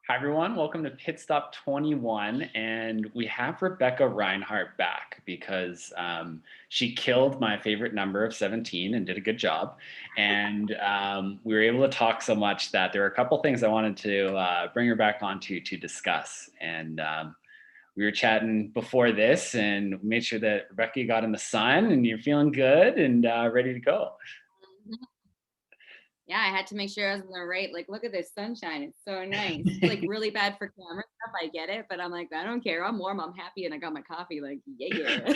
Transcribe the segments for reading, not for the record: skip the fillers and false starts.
Hi, everyone. Welcome to Pit Stop 21. And we have Rebecca Reinhardt back because she killed my favorite number of 17 and did a good job. And we were able to talk so much that there were a couple things I wanted to bring her back on to discuss. And we were chatting before this and made sure that Rebecca got in the sun and you're feeling good and ready to go. Mhm. Yeah, I had to make sure I was in the right. Like, look at this sunshine. It's so nice. It's like really bad for camera stuff. I get it, but I'm like, I don't care. I'm warm. I'm happy, and I got my coffee. Like, yeah,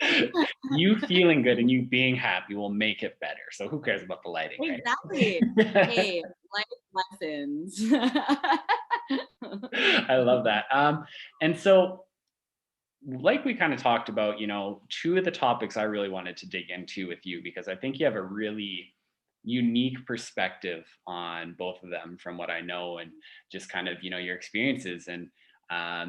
yeah. You feeling good and you being happy will make it better. So who cares about the lighting, Exactly. right? Hey, life lessons. I love that. And so, like we kind of talked about, two of the topics I really wanted to dig into with you because I think you have a really unique perspective on both of them from what I know and just kind of, your experiences. And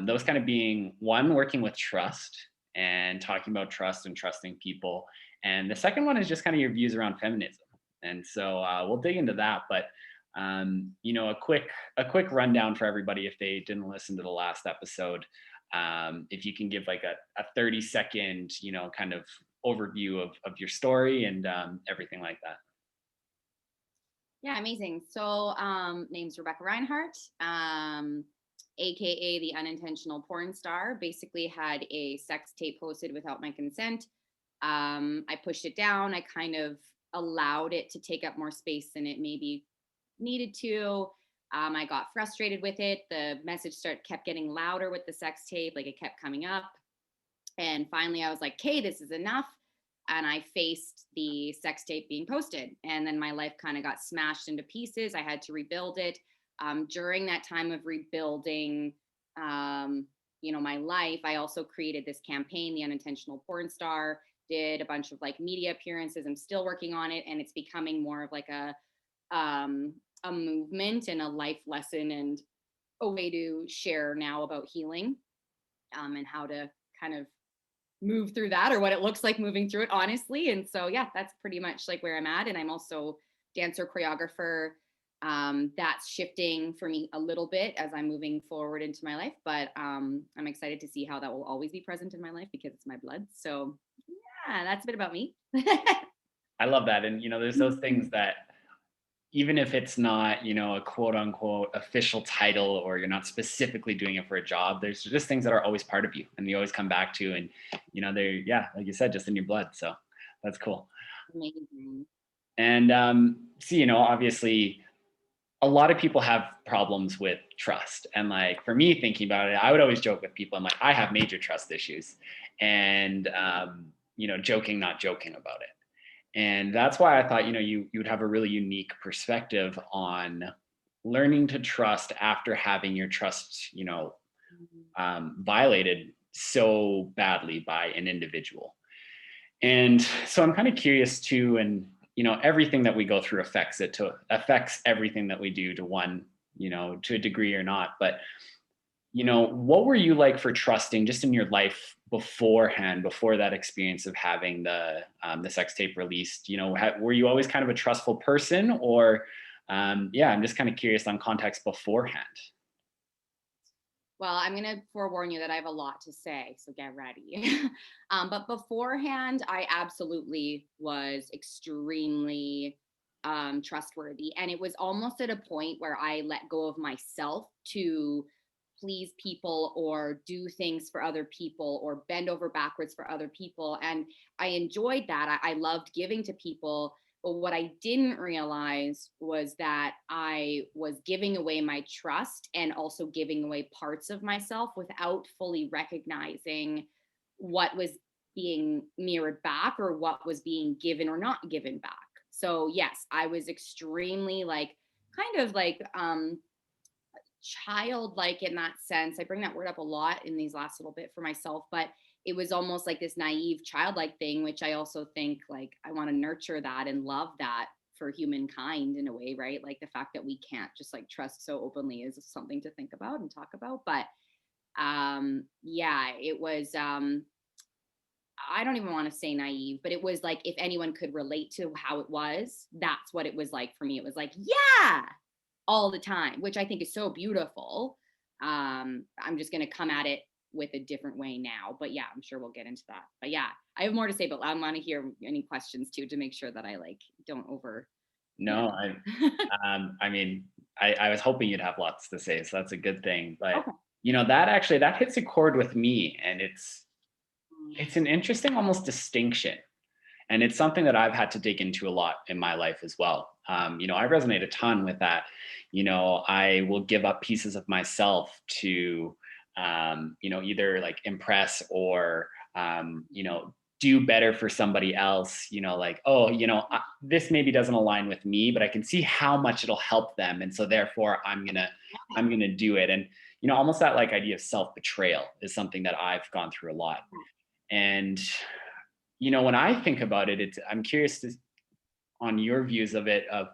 those kind of being one, working with trust and talking about trust and trusting people. And the second one is just kind of your views around feminism. And so we'll dig into that. But a quick rundown for everybody if they didn't listen to the last episode. If you can give like a 30-second, kind of overview of your story and everything like that. Yeah, amazing. So, name's Rebecca Reinhardt, aka the unintentional porn star. Basically, had a sex tape posted without my consent. I pushed it down. I kind of allowed it to take up more space than it maybe needed to. I got frustrated with it. The message kept getting louder with the sex tape, like it kept coming up. And finally, I was like, "Okay, this is enough." And I faced the sex tape being posted. And then my life kind of got smashed into pieces. I had to rebuild it. During that time of rebuilding, my life, I also created this campaign, The Unintentional Porn Star, did a bunch of like media appearances. I'm still working on it. And it's becoming more of like a movement and a life lesson and a way to share now about healing and how to kind of move through that or what it looks like moving through it, honestly. And so, yeah, that's pretty much like where I'm at. And I'm also dancer, choreographer. That's shifting for me a little bit as I'm moving forward into my life, but I'm excited to see how that will always be present in my life because it's my blood. So, yeah, that's a bit about me. I love that. And there's those things that even if it's not, a quote unquote official title or you're not specifically doing it for a job, there's just things that are always part of you and you always come back to. And, they're, yeah, like you said, just in your blood. So that's cool. Amazing. And see, obviously a lot of people have problems with trust. And like for me thinking about it, I would always joke with people, I'm like, I have major trust issues. And joking, not joking about it. And that's why I thought, you would have a really unique perspective on learning to trust after having your trust, violated so badly by an individual. And so I'm kind of curious too, and everything that we go through affects everything that we do to one, to a degree or not. But what were you like for trusting just in your life beforehand, before that experience of having the sex tape released? Were you always kind of a trustful person, or yeah, I'm just kind of curious on context beforehand. Well, I'm going to forewarn you that I have a lot to say, so get ready. But beforehand, I absolutely was extremely trustworthy. And it was almost at a point where I let go of myself to please people or do things for other people or bend over backwards for other people. And I enjoyed that. I loved giving to people. But what I didn't realize was that I was giving away my trust and also giving away parts of myself without fully recognizing what was being mirrored back or what was being given or not given back. So, yes, I was extremely like kind of like childlike in that sense. I bring that word up a lot in these last little bit for myself, but it was almost like this naive childlike thing, which I also think like I want to nurture that and love that for humankind in a way, right? Like the fact that we can't just like trust so openly is something to think about and talk about. But yeah, it was I don't even want to say naive, but it was like if anyone could relate to how it was, that's what it was like for me. It was like, yeah, all the time, which I think is so beautiful. I'm just going to come at it with a different way now. But yeah, I'm sure we'll get into that. But yeah, I have more to say, but I want to hear any questions too to make sure that I like don't over. No, Yeah. I mean, I was hoping you'd have lots to say, so that's a good thing. But Okay. that actually that hits a chord with me, and it's an interesting almost distinction. And it's something that I've had to dig into a lot in my life as well. I resonate a ton with that. I will give up pieces of myself to, either like impress or, do better for somebody else. Like, oh, this maybe doesn't align with me, but I can see how much it'll help them, and so therefore I'm gonna do it. And almost that like idea of self betrayal is something that I've gone through a lot. And when I think about it, I'm curious on your views of it. Of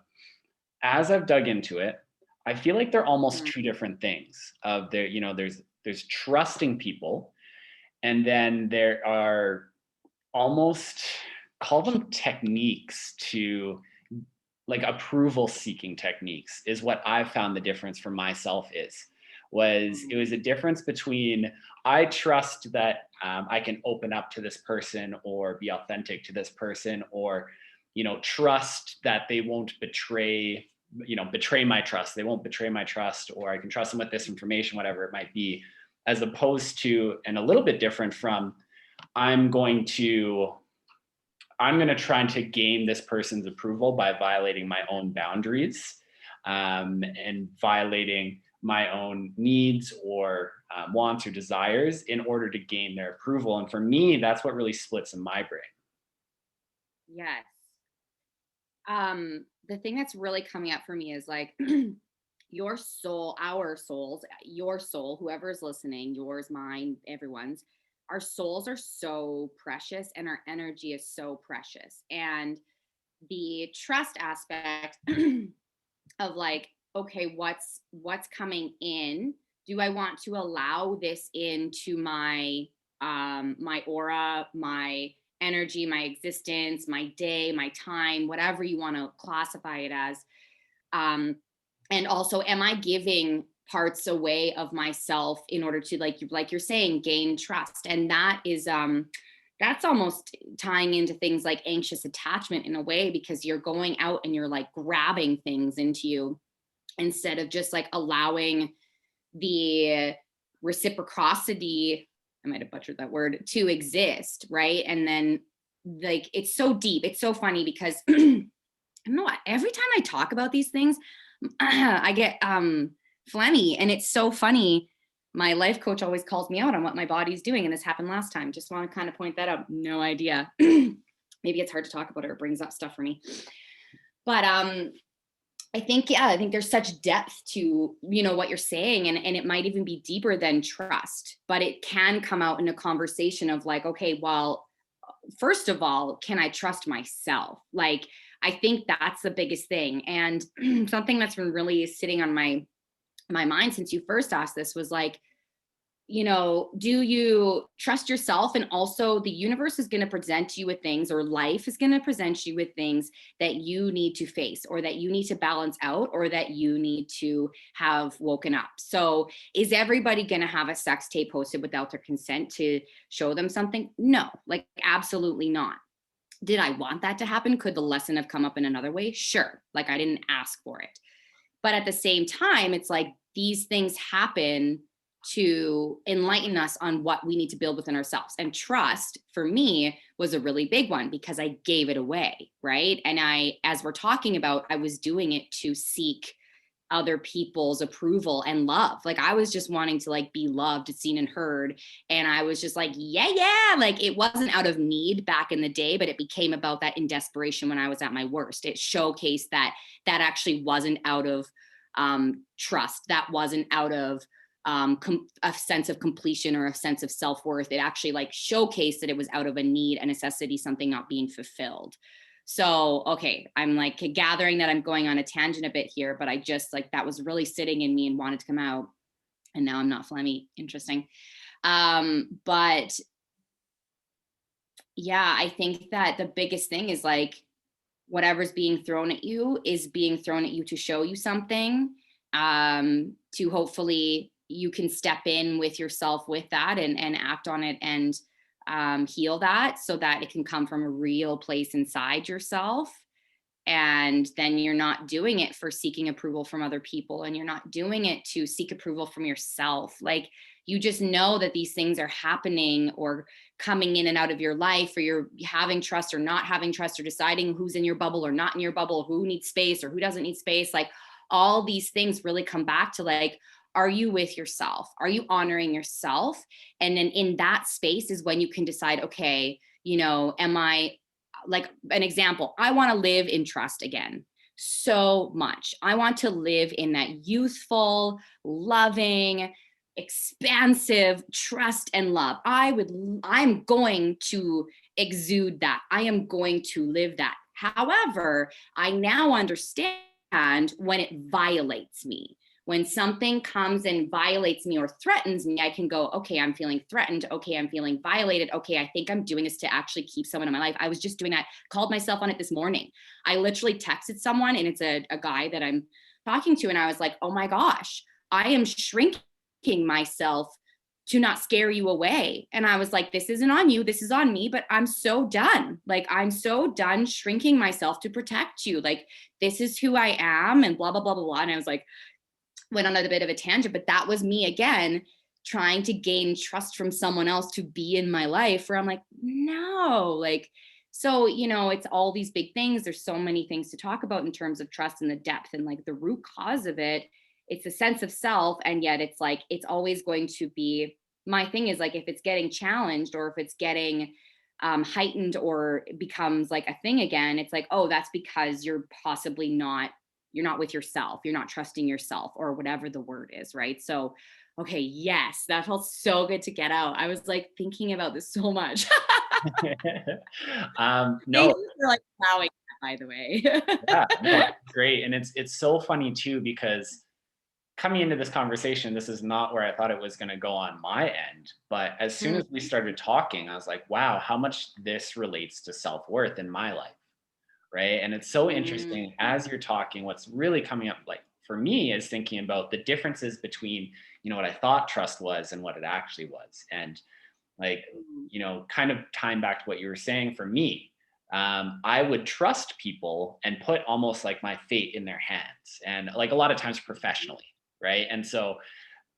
as I've dug into it, I feel like they're almost Mm, two different things. Of there, there's trusting people, and then there are almost, call them techniques to, like, approval seeking techniques is what I've found the difference for myself is. It was a difference between, I trust that I can open up to this person or be authentic to this person, or trust that they won't betray my trust. They won't betray my trust, or I can trust them with this information, whatever it might be, as opposed to, and a little bit different from, I'm going to try to gain this person's approval by violating my own boundaries, and violating my own needs or wants or desires in order to gain their approval. And for me, that's what really splits in my brain. yes. The thing that's really coming up for me is like your soul, our souls, your soul, whoever's listening, yours, mine, everyone's, our souls are so precious and our energy is so precious. And the trust aspect of like, okay, what's coming in? Do I want to allow this into my aura, my energy, my existence, my day, my time, whatever you want to classify it as? Um, and also, am I giving parts away of myself in order to, like you're saying, gain trust? And that's almost tying into things like anxious attachment in a way, because you're going out and you're like grabbing things into you instead of just like allowing the reciprocity, I might have butchered that word, to exist, right? And then, like, it's so deep, it's so funny because I don't know, every time I talk about these things, I get phlegmy, and it's so funny. My life coach always calls me out on what my body's doing, and this happened last time. Just want to kind of point that out. No idea. Maybe it's hard to talk about, or it brings up stuff for me. But I think, yeah, I think there's such depth to, what you're saying, and it might even be deeper than trust, but it can come out in a conversation of like, okay, well, first of all, can I trust myself? Like, I think that's the biggest thing. And something that's been really sitting on my mind since you first asked this was like, do you trust yourself? And also, the universe is going to present you with things, or life is going to present you with things that you need to face, or that you need to balance out, or that you need to have woken up. So, is everybody going to have a sex tape posted without their consent to show them something? No, like, absolutely not. Did I want that to happen? Could the lesson have come up in another way? Sure. Like, I didn't ask for it. But at the same time, it's like these things happen to enlighten us on what we need to build within ourselves. And trust for me was a really big one because I gave it away, right? And as we're talking about, I was doing it to seek other people's approval and love. Like, I was just wanting to like be loved, seen, and heard. And I was just like, yeah. Like, it wasn't out of need back in the day, but it became about that in desperation when I was at my worst. It showcased that actually wasn't out of trust. That wasn't out of a sense of completion or a sense of self-worth. It actually like showcased that it was out of a need, a necessity, something not being fulfilled. So, okay, I'm like gathering that I'm going on a tangent a bit here, but I just like, that was really sitting in me and wanted to come out. And now I'm not phlegmy. Interesting. But yeah, I think that the biggest thing is like, whatever's being thrown at you is being thrown at you to show you something. to hopefully you can step in with yourself with that and act on it and heal that so that it can come from a real place inside yourself. And then you're not doing it for seeking approval from other people, and you're not doing it to seek approval from yourself. Like, you just know that these things are happening or coming in and out of your life, or you're having trust or not having trust, or deciding who's in your bubble or not in your bubble, who needs space or who doesn't need space. Like, all these things really come back to, like, are you with yourself? Are you honoring yourself? And then in that space is when you can decide, okay, am I, like, an example, I want to live in trust again so much. I want to live in that youthful, loving, expansive trust and love. I'm going to exude that. I am going to live that. However, I now understand when it violates me. When something comes and violates me or threatens me, I can go, okay, I'm feeling threatened. Okay, I'm feeling violated. Okay, I think I'm doing this to actually keep someone in my life. I was just doing that, called myself on it this morning. I literally texted someone, and it's a guy that I'm talking to. And I was like, oh my gosh, I am shrinking myself to not scare you away. And I was like, this isn't on you, this is on me, but I'm so done. Like, I'm so done shrinking myself to protect you. Like, this is who I am, and blah, blah, blah, blah, blah. And I was like, went on a bit of a tangent, but that was me again trying to gain trust from someone else to be in my life, where I'm like, no, like, so, it's all these big things. There's so many things to talk about in terms of trust and the depth and like the root cause of it. It's a sense of self. And yet it's like, it's always going to be, my thing is like, if it's getting challenged or if it's getting heightened or it becomes like a thing again, it's like, oh, that's because you're not with yourself, you're not trusting yourself, or whatever the word is, right? So, okay, yes, that felt so good to get out. I was like thinking about this so much. Thank No, you for like allowing that, by the way. yeah, no, it's great. And it's so funny too, because coming into this conversation, this is not where I thought it was going to go on my end. But as soon Mm, as we started talking, I was like, wow, how much this relates to self-worth in my life. Right. And it's so mm, interesting as you're talking, what's really coming up, like for me, is thinking about the differences between, what I thought trust was and what it actually was. And like, mm, kind of tying back to what you were saying for me, I would trust people and put almost like my fate in their hands, and like a lot of times professionally. Right. And so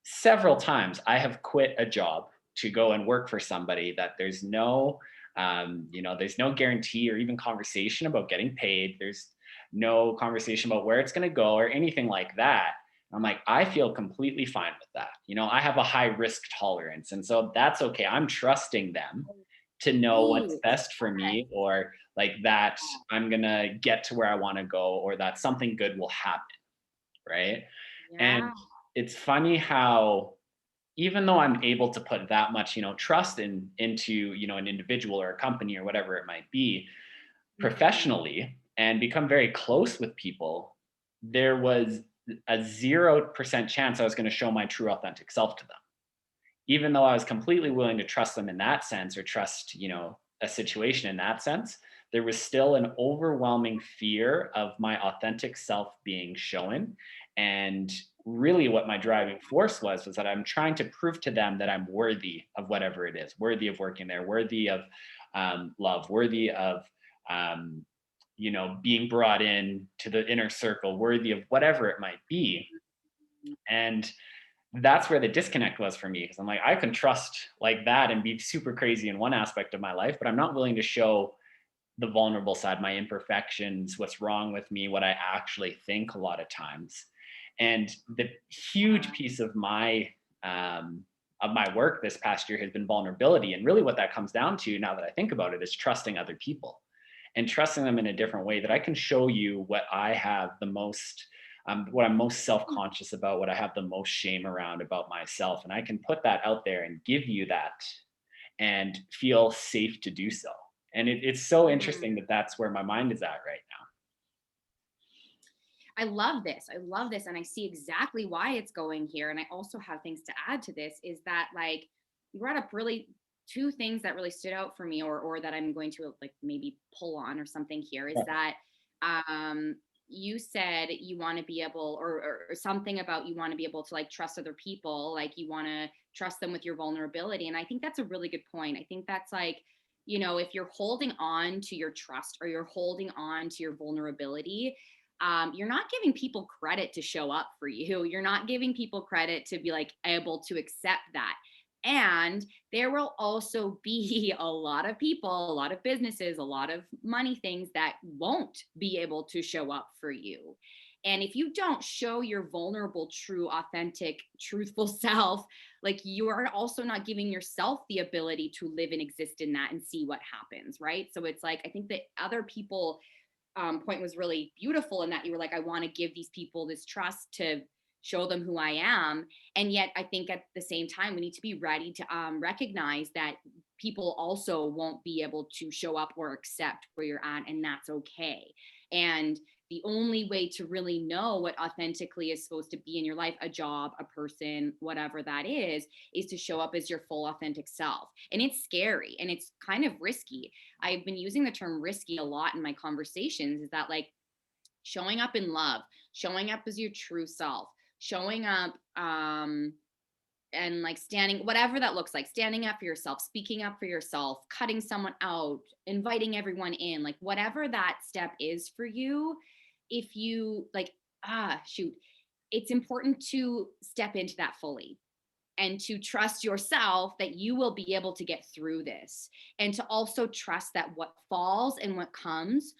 several times I have quit a job to go and work for somebody that there's no guarantee or even conversation about getting paid. There's no conversation about where it's going to go or anything like that. I'm like, I feel completely fine with that. I have a high risk tolerance. And so that's okay. I'm trusting them to know what's ooh, best for me, or like that I'm going to get to where I want to go, or that something good will happen. Right. And yeah. it's funny how, even though I'm able to put that much, trust into, an individual or a company or whatever it might be, Mhm. professionally, and become very close with people, there was a 0% chance I was going to show my true authentic self to them. Even though I was completely willing to trust them in that sense, or trust, a situation in that sense, there was still an overwhelming fear of my authentic self being shown. And really what my driving force was that I'm trying to prove to them that I'm worthy of whatever it is, worthy of working there, worthy of love, worthy of um, being brought in to the inner circle, worthy of whatever it might be. And that's where the disconnect was for me, because I'm like, I can trust like that and be super crazy in one aspect of my life, but I'm not willing to show the vulnerable side, my imperfections, what's wrong with me, what I actually think a lot of times. And the huge piece of my work this past year has been vulnerability. And really what that comes down to, now that I think about it, is trusting other people and trusting them in a different way, that I can show you what I have the most, what I'm most self-conscious about, what I have the most shame around about myself. And I can put that out there and give you that and feel safe to do so. And it's so Mm. interesting that that's where my mind is at right I love this. I love this. And I see exactly why it's going here. And I also have things to add to this, is that, like, you brought up really two things that really stood out for me, or that I'm going to like maybe pull on or something here, is now. that um you said you want to be able, or something about you want to be able to like trust other people, like you want to trust them with your vulnerability. And I think that's a really good point. I think that's like, if you're holding on to your trust or you're holding on to your vulnerability, you're not giving people credit to show up for you. You're not giving people credit to be like able to accept that. And there will also be a lot of people, a lot of businesses, a lot of money things that won't be able to show up for you. And if you don't show your vulnerable, true, authentic, truthful self, like you are also not giving yourself the ability to live and exist in that and see what happens, right? So it's like, I think that other people point was really beautiful in that you were like, I want to give these people this trust to show them who I am. And yet, I think at the same time, we need to be ready to recognize that people also won't be able to show up or accept where you're at, and that's okay. And the only way to really know what authentically is supposed to be in your life, a job, a person, whatever that is to show up as your full authentic self. And it's scary and it's kind of risky. I've been using the term risky a lot in my conversations, is that like showing up in love, showing up as your true self, showing up and like standing, whatever that looks like, standing up for yourself, speaking up for yourself, cutting someone out, inviting everyone in, like whatever that step is for you. If you like, shoot, it's important to step into that fully and to trust yourself that you will be able to get through this, and to also trust that what falls and what comes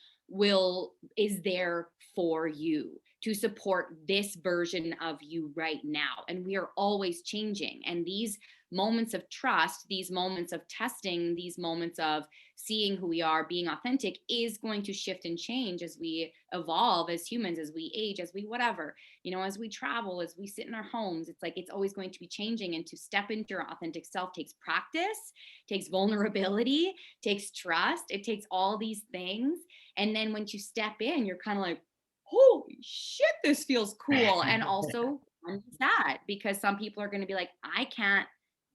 is there for you to support this version of you right now. And we are always changing, and these moments of trust, these moments of testing, these moments of seeing who we are, being authentic, is going to shift and change as we evolve as humans, as we age, as we whatever, as we travel, as we sit in our homes. It's like it's always going to be changing, and to step into your authentic self takes practice, takes vulnerability, takes trust, it takes all these things. And then once you step in, you're kind of like, holy shit, this feels cool. And also I'm sad because some people are going to be like, I can't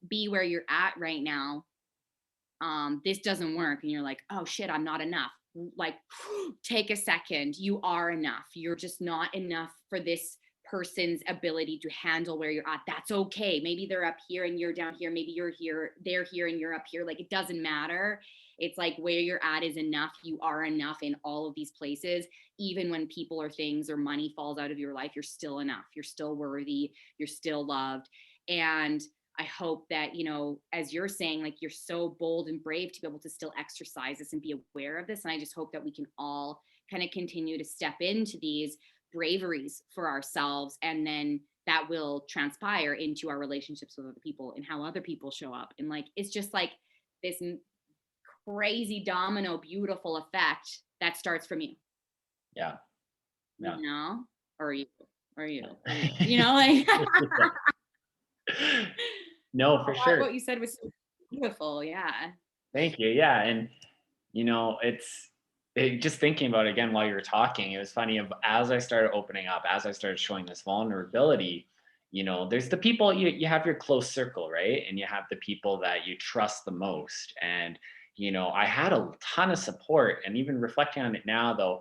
be where you're at right now. This doesn't work. And you're like, oh shit, I'm not enough. Like, take a second. You are enough. You're just not enough for this person's ability to handle where you're at. That's okay. Maybe they're up here and you're down here. Maybe you're here, they're here and you're up here. Like, it doesn't matter. It's like where you're at is enough. You are enough in all of these places. Even when people or things or money falls out of your life, you're still enough. You're still worthy. You're still loved. And I hope that, as you're saying, like you're so bold and brave to be able to still exercise this and be aware of this. And I just hope that we can all kind of continue to step into these braveries for ourselves. And then that will transpire into our relationships with other people and how other people show up. And like, it's just like this crazy domino, beautiful effect that starts from you. Yeah. Yeah. Or you, like, no, for sure. What you said was so beautiful. Yeah. Thank you. Yeah. And, just thinking about it again while you were talking, it was funny, as I started opening up, as I started showing this vulnerability, there's the people, you have your close circle, right? And you have the people that you trust the most. And, I had a ton of support, and even reflecting on it now though,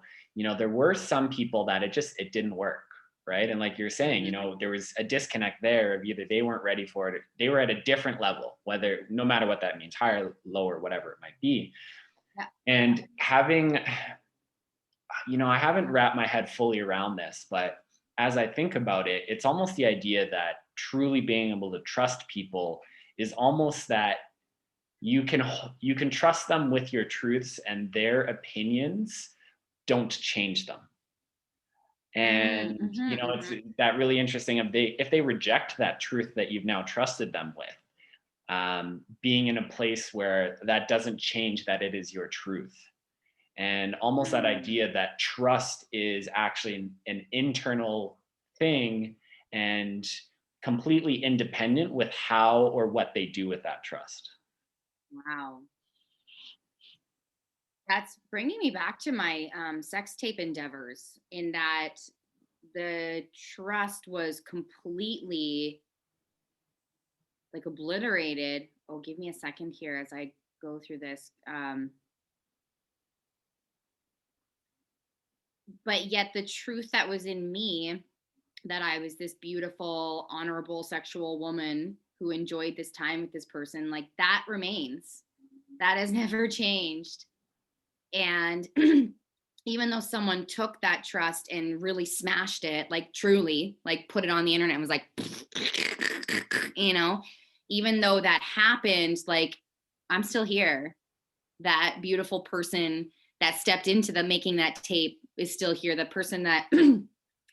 there were some people that it didn't work. Right. And like you're saying, there was a disconnect there of either they weren't ready for it, they were at a different level, no matter what that means, higher, lower, whatever it might be. Yeah. And I haven't wrapped my head fully around this, but as I think about it, it's almost the idea that truly being able to trust people is almost that you can trust them with your truths, and their opinions don't change them. And it's that really interesting if they reject that truth that you've now trusted them with, being in a place where that doesn't change that it is your truth. And almost that idea that trust is actually an internal thing and completely independent with how or what they do with that trust. Wow. That's bringing me back to my sex tape endeavors, in that the trust was completely like obliterated. Oh, give me a second here as I go through this. but yet the truth that was in me, that I was this beautiful, honorable sexual woman who enjoyed this time with this person, like that remains. That has never changed. And even though someone took that trust and really smashed it, like truly, like put it on the internet and was like, you know, even though that happened, like I'm still here. That beautiful person that stepped into the making that tape is still here. The person that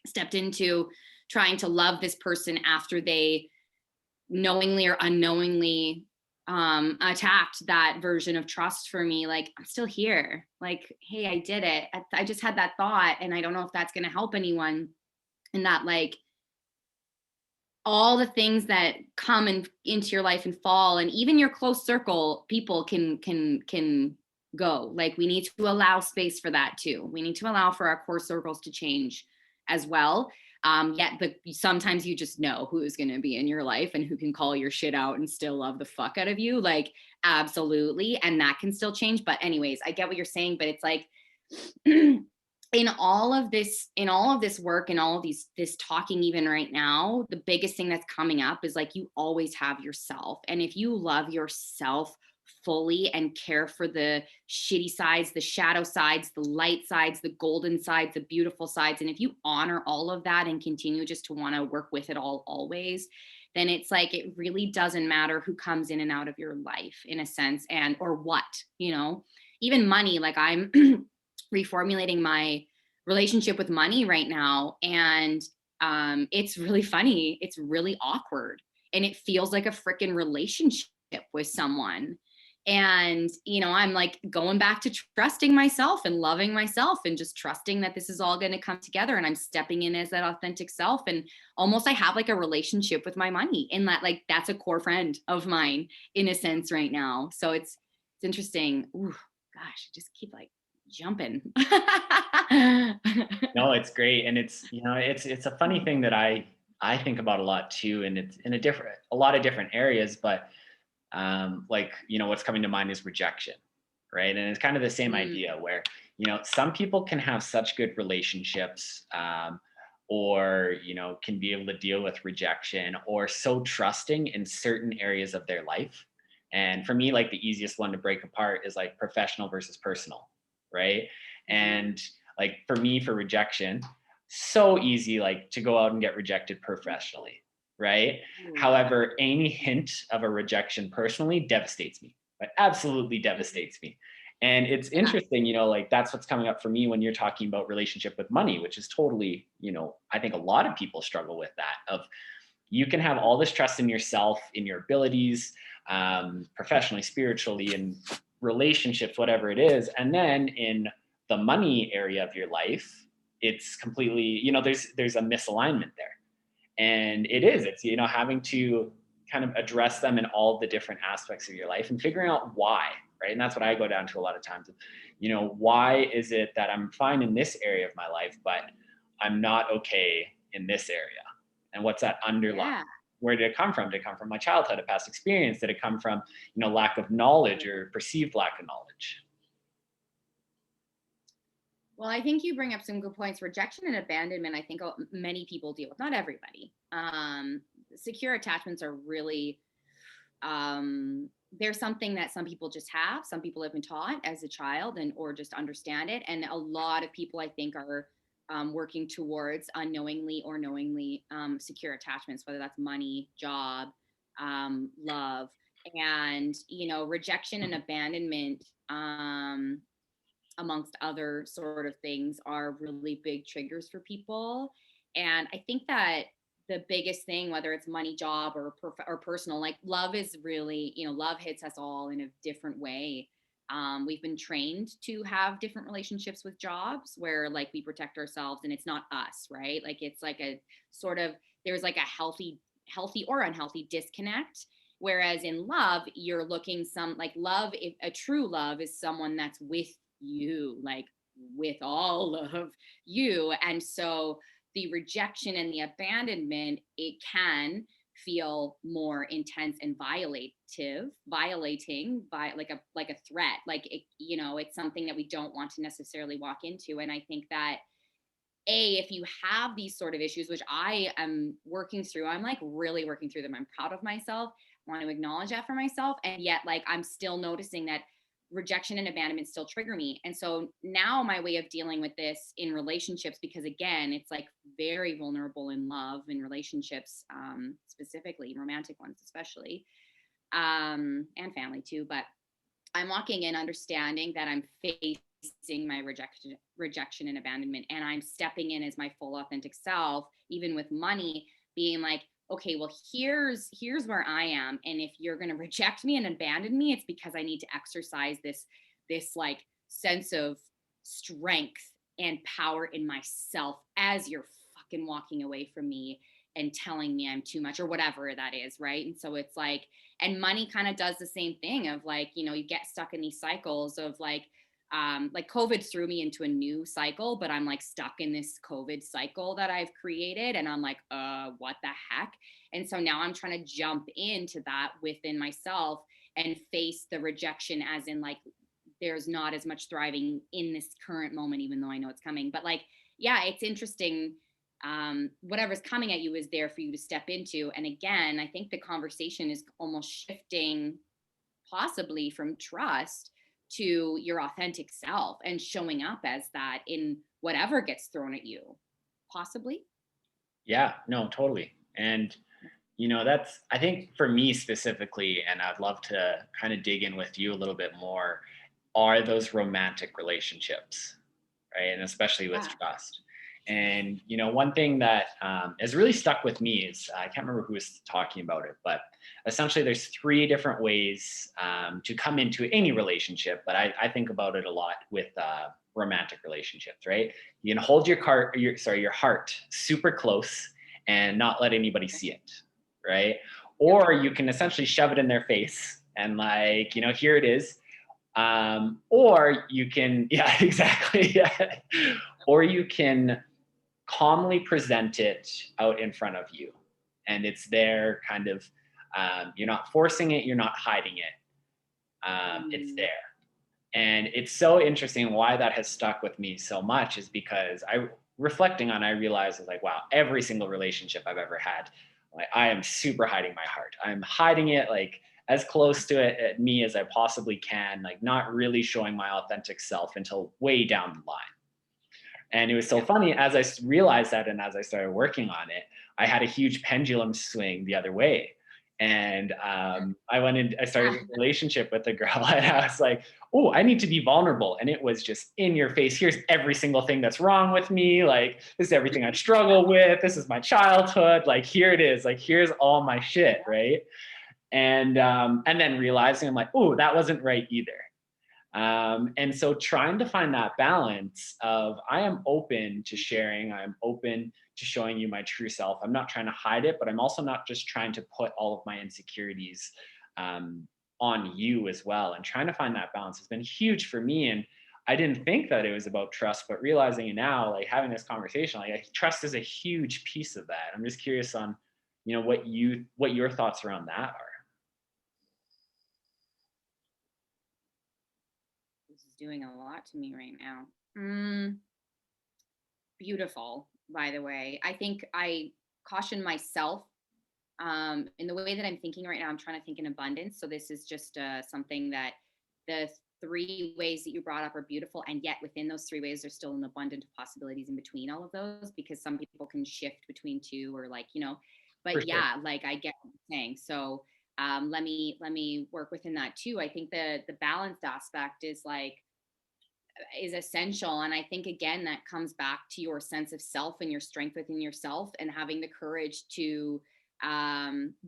stepped into trying to love this person after they knowingly or unknowingly attacked that version of trust for me, like I'm still here. Like, hey, I did it. I just had that thought, and I don't know if that's going to help anyone. And that, like, all the things that come into your life and fall, and even your close circle people can go. Like, we need to allow space for that too. We need to allow for our core circles to change as well. Yet but sometimes you just know who's going to be in your life and who can call your shit out and still love the fuck out of you, like absolutely, and that can still change. But anyways, I get what you're saying, but it's like in all of this work and all of this talking even right now, the biggest thing that's coming up is like you always have yourself. And if you love yourself fully and care for the shitty sides, the shadow sides, the light sides, the golden sides, the beautiful sides, and if you honor all of that and continue just to want to work with it all always, then it's like it really doesn't matter who comes in and out of your life in a sense, and or what, even money. Like, I'm reformulating my relationship with money right now, and it's really funny, it's really awkward, and it feels like a freaking relationship with someone. And I'm like going back to trusting myself and loving myself and just trusting that this is all going to come together, and I'm stepping in as that authentic self, and almost I have like a relationship with my money, in that like that's a core friend of mine in a sense right now. So it's interesting. Ooh, gosh, I just keep like jumping. No, it's great. And it's a funny thing that I think about a lot too. And it's in a lot of different areas, but like, what's coming to mind is rejection, right? And it's kind of the same Mm, idea where, some people can have such good relationships, or, can be able to deal with rejection, or so trusting in certain areas of their life. And for me, like the easiest one to break apart is like professional versus personal, right? mm, And like for me, for rejection, so easy, like to go out and get rejected professionally, right? ooh, However, any hint of a rejection personally devastates me, but absolutely mm, devastates me. And it's yeah, interesting, like that's what's coming up for me when you're talking about relationship with money, which is totally, I think a lot of people struggle with that. Of you can have all this trust in yourself, in your abilities, professionally, spiritually, and relationships, whatever it is. And then in the money area of your life, it's completely, there's a misalignment there. And it's having to kind of address them in all the different aspects of your life and figuring out why, right? And that's what I go down to a lot of times. Why is it that I'm fine in this area of my life, but I'm not okay in this area? And what's that underlying? yeah. Where did it come from? Did it come from my childhood, a past experience? Did it come from lack of knowledge or perceived lack of knowledge? Well, I think you bring up some good points. Rejection and abandonment, I think many people deal with, not everybody. Secure attachments are really, they're something that some people just have. Some people have been taught as a child and or just understand it. And a lot of people, I think, are working towards unknowingly or knowingly secure attachments, whether that's money, job, love. And, rejection and abandonment, amongst other sort of things, are really big triggers for people. And I think that the biggest thing, whether it's money, job, or personal, like love is really, love hits us all in a different way. We've been trained to have different relationships with jobs where like we protect ourselves and it's not us, right? Like it's like a sort of, there's like a healthy or unhealthy disconnect. Whereas in love, you're looking some like love, if a true love is someone that's with you, like with all of you. And so the rejection and the abandonment, it can feel more intense and violating by like a threat, like it, it's something that we don't want to necessarily walk into. And I think that if you have these sort of issues, which I am working through, I'm like really working through them. I'm proud of myself. I want to acknowledge that for myself. And yet, like, I'm still noticing that rejection and abandonment still trigger me. And so now my way of dealing with this in relationships, because again, it's like very vulnerable in love and relationships, specifically romantic ones, especially, and family too. But I'm walking in understanding that I'm facing my rejection and abandonment, and I'm stepping in as my full authentic self, even with money, being like, okay, well, here's where I am, and if you're going to reject me and abandon me, it's because I need to exercise this like sense of strength and power in myself as you're fucking walking away from me and telling me I'm too much or whatever that is, right? And so it's and money kind of does the same thing of like, you get stuck in these cycles of like COVID threw me into a new cycle, but I'm like stuck in this COVID cycle that I've created, and I'm like, what the heck? And so now I'm trying to jump into that within myself and face the rejection, as in like there's not as much thriving in this current moment, even though I know it's coming. But like, yeah, it's interesting. Whatever's coming at you is there for you to step into. And again, I think the conversation is almost shifting possibly from trust to your authentic self and showing up as that in whatever gets thrown at you, possibly. Yeah, no, totally. And that's, I think for me specifically, and I'd love to kind of dig in with you a little bit more, are those romantic relationships, right? And especially with Yeah. trust. And one thing that has really stuck with me is I can't remember who was talking about it, but essentially there's three different ways to come into any relationship. But I think about it a lot with romantic relationships, right? You can hold your heart super close and not let anybody see it, right? Yep. Or you can essentially shove it in their face and like, here it is. Or you can, yeah, exactly. Yeah. Or you can calmly present it out in front of you. And it's there kind of, you're not forcing it, you're not hiding it. It's Mm. there. And it's so interesting why that has stuck with me so much is because reflecting on, I realized like, wow, every single relationship I've ever had, like I am super hiding my heart. I'm hiding it like as close to it at me as I possibly can, like not really showing my authentic self until way down the line. And it was so Yep. funny as I realized that and as I started working on it, I had a huge pendulum swing the other way. And I started a relationship with a girl and I was like, oh, I need to be vulnerable. And it was just in your face. Here's every single thing that's wrong with me. Like, this is everything I struggle with. This is my childhood. Like, here it is. Like, here's all my shit. Right. And then realizing I'm like, oh, that wasn't right either. And so trying to find that balance of I am open to sharing, I'm open to showing you my true self. I'm not trying to hide it, but I'm also not just trying to put all of my insecurities on you as well. And trying to find that balance has been huge for me. And I didn't think that it was about trust, but realizing it now, like having this conversation, like trust is a huge piece of that. I'm just curious on, what your thoughts around that are. This is doing a lot to me right now. Beautiful, by the way. I think I caution myself in the way that I'm thinking right now. I'm trying to think in abundance. So this is just something that the three ways that you brought up are beautiful. And yet within those three ways, there's still an abundance of possibilities in between all of those, because some people can shift between two or For but sure. yeah, like I get what you're saying. So let me work within that too. I think the balanced aspect is essential. And I think again, that comes back to your sense of self and your strength within yourself and having the courage to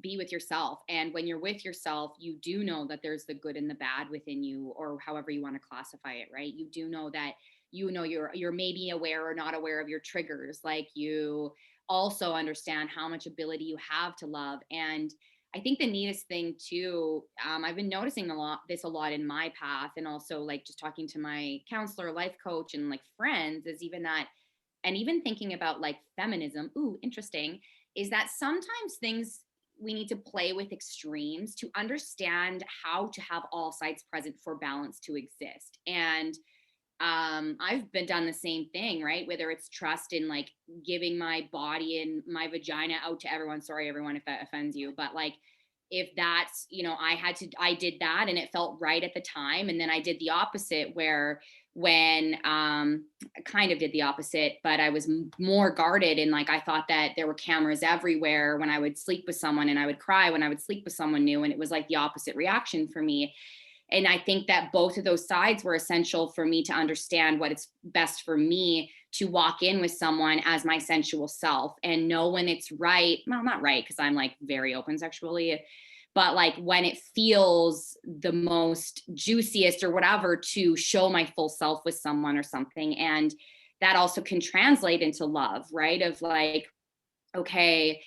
be with yourself. And when you're with yourself, you do know that there's the good and the bad within you, or however you want to classify it, right? You do know that you're maybe aware or not aware of your triggers. Like you also understand how much ability you have to love. And I think the neatest thing too, I've been noticing a lot in my path, and also like just talking to my counselor, life coach, and like friends, is even that, and even thinking about like feminism. Ooh, interesting. Is that sometimes things we need to play with extremes to understand how to have all sides present for balance to exist. And I've been done the same thing, right? Whether it's trust in like giving my body and my vagina out to everyone. Sorry, everyone, if that offends you, but like, if that's, I did that and it felt right at the time. And then I did the opposite where when, I kind of did the opposite, but I was more guarded. And like, I thought that there were cameras everywhere when I would sleep with someone, and I would cry when I would sleep with someone new. And it was like the opposite reaction for me. And I think that both of those sides were essential for me to understand what it's best for me to walk in with someone as my sensual self and know when it's right. Well, not right, because I'm like very open sexually, but like when it feels the most juiciest or whatever to show my full self with someone or something. And that also can translate into love, right? Of like, okay,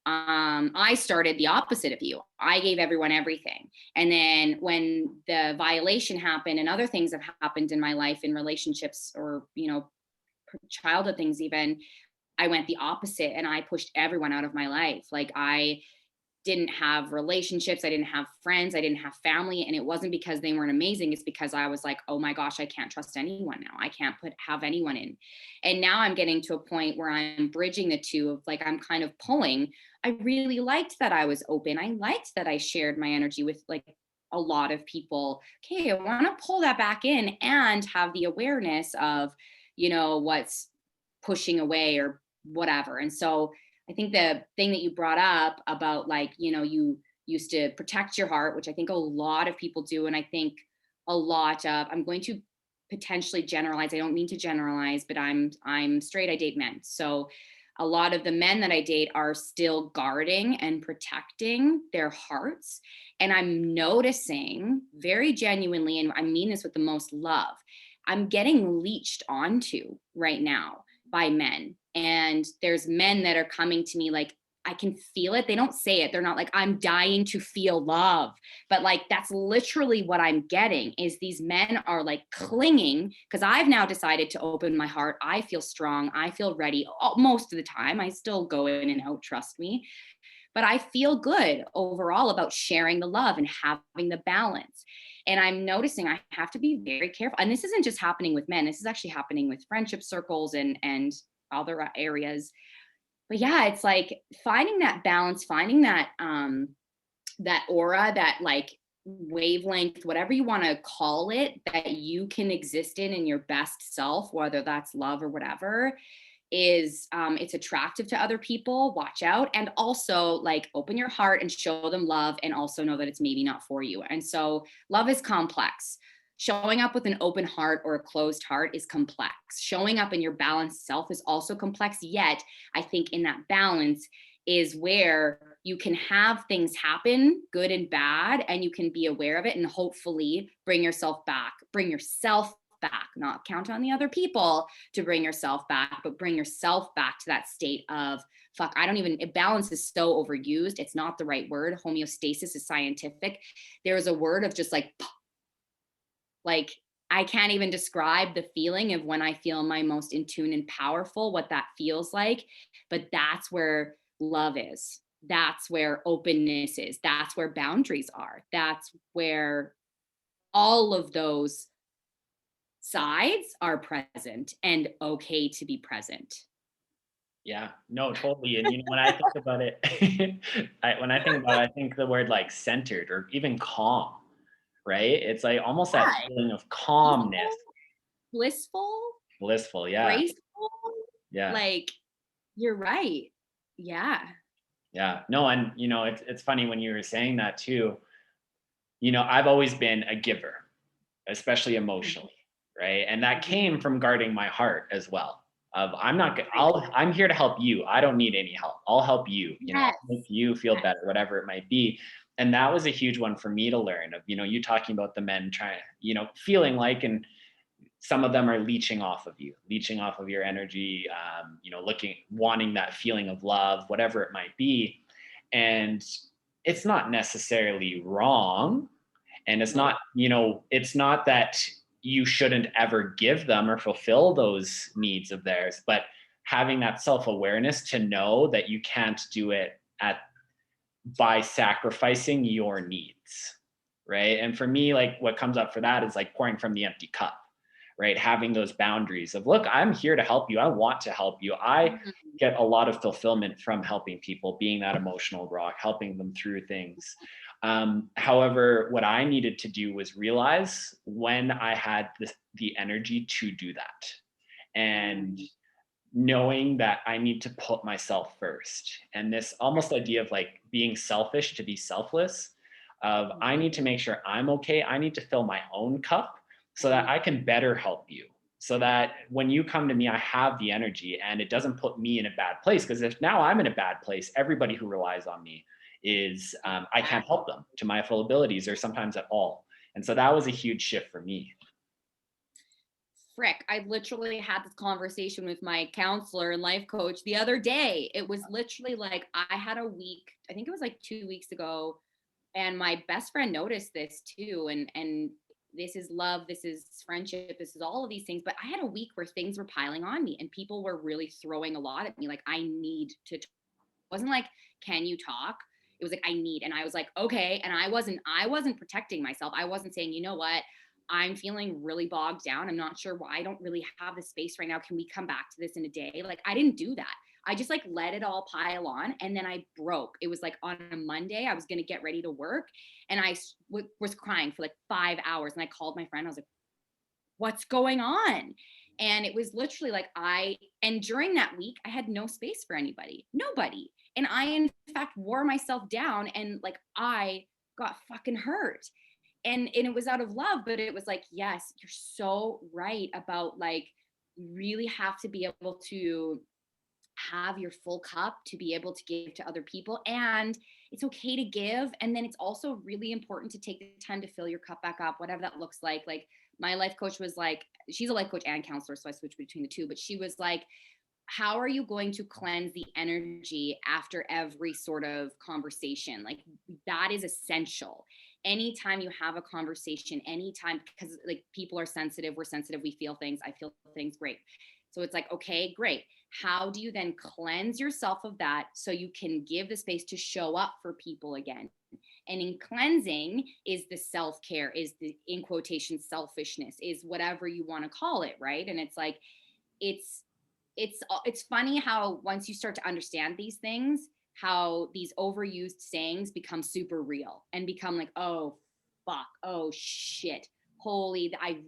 I started the opposite of you. I gave everyone everything. And then when the violation happened and other things have happened in my life in relationships or, childhood things, even, I went the opposite and I pushed everyone out of my life. Like I didn't have relationships, I didn't have friends, I didn't have family, and it wasn't because they weren't amazing. It's because I was like, oh my gosh, I can't trust anyone now. I can't have anyone in. And now I'm getting to a point where I'm bridging the two of like, I'm kind of pulling. I really liked that I was open. I liked that I shared my energy with like a lot of people. Okay, I want to pull that back in and have the awareness of, what's pushing away or whatever. And so I think the thing that you brought up about like, you used to protect your heart, which I think a lot of people do. And I think a lot of, I'm going to potentially generalize. I don't mean to generalize, but I'm straight, I date men. So a lot of the men that I date are still guarding and protecting their hearts. And I'm noticing very genuinely, and I mean this with the most love, I'm getting leeched onto right now by men. And there's men that are coming to me like, I can feel it. They don't say it. They're not like, I'm dying to feel love. But like, that's literally what I'm getting is these men are like clinging because I've now decided to open my heart. I feel strong. I feel ready most of the time. I still go in and out, trust me. But I feel good overall about sharing the love and having the balance. And I'm noticing I have to be very careful. And this isn't just happening with men. This is actually happening with friendship circles and other areas. But yeah, it's like finding that balance, finding that aura, that like wavelength, whatever you want to call it, that you can exist in your best self, whether that's love or whatever, is it's attractive to other people. Watch out. And also like open your heart and show them love, and also know that it's maybe not for you. And so love is complex. Showing up with an open heart or a closed heart is complex. Showing up in your balanced self is also complex. Yet I think in that balance is where you can have things happen, good and bad, and you can be aware of it and hopefully bring yourself back, not count on the other people to bring yourself back, but bring yourself back to that state of fuck. Balance is so overused. It's not the right word. Homeostasis is scientific. There is a word of just like I can't even describe the feeling of when I feel my most in tune and powerful, what that feels like. But that's where love is. That's where openness is. That's where boundaries are. That's where all of those sides are present and okay to be present. Yeah, no, totally. And when I think about it, I think the word like centered or even calm, right? It's like almost that Yeah, feeling of peaceful, calmness, blissful, blissful. Yeah, graceful. yeah, Like you're right. Yeah. yeah. No, and it's funny when you were saying that too. I've always been a giver, especially Mhm. emotionally, right? And that Mhm. came from guarding my heart as well. I'm not. Right. I'm here to help you. I don't need any help. I'll help you. Yes. Make you feel Yes. better, whatever it might be. And that was a huge one for me to learn. Of you talking about the men trying, feeling like, and some of them are leeching off of you, leeching off of your energy. Wanting that feeling of love, whatever it might be, and it's not necessarily wrong, and No. it's not that you shouldn't ever give them or fulfill those needs of theirs, but having that self-awareness to know that you can't do it at by sacrificing your needs, right? And for me, like what comes up for that is like pouring from the empty cup. right? Having those boundaries of, look, I'm here to help you. I want to help you. I Mhm. get a lot of fulfillment from helping people, being that emotional rock, helping them through things. However, what I needed to do was realize when I had the energy to do that. And Mm. knowing that I need to put myself first. And this almost idea of like being selfish to be selfless, of I Mhm. need to make sure I'm okay. I need to fill my own cup so that Mhm. I can better help you. So that when you come to me, I have the energy and it doesn't put me in a bad place. Because if now I'm in a bad place, everybody who relies on me is, I can't Exactly. help them to my full abilities or sometimes at all. And so that was a huge shift for me. Frick, I literally had this conversation with my counselor and life coach the other day. It was literally like I had a week, I think it was like 2 weeks ago, and my best friend noticed this too. And this is love, this is friendship, this is all of these things. But I had a week where things were piling on me and people were really throwing a lot at me. Like, I need to wasn't like, can you talk? It was like, I need. And I was like, okay. And I wasn't protecting myself. I wasn't saying, you know what? I'm feeling really bogged down. I'm not sure why. I don't really have the space right now. Can we come back to this in a day? Like, I didn't do that. I just like let it all pile on. And then I broke. It was like on a Monday, I was going to get ready to work. And was crying for like 5 hours. And I called my friend. I was like, what's going on? And it was literally like and during that week, I had no space for anybody, nobody. And I, in fact, wore myself down and like I got fucking hurt. And it was out of love, but it was like, yes, you're so right about like, you really have to be able to have your full cup to be able to give to other people. And it's okay to give. And then it's also really important to take the time to fill your cup back up, whatever that looks like. Like, my life coach was like, she's a life coach and counselor, so I switched between the two, but she was like, how are you going to cleanse the energy after every sort of conversation? Like, that is essential. Anytime you have a conversation, anytime, because like people are sensitive, we're sensitive, we feel things, I feel things, great. So it's like, okay, great. How do you then cleanse yourself of that so you can give the space to show up for people again? And in cleansing is the self-care, is the, in quotation, selfishness, is whatever you want to call it, right? And it's like, it's it's funny how once you start to understand these things, how these overused sayings become super real and become like, oh fuck, oh shit, holy, I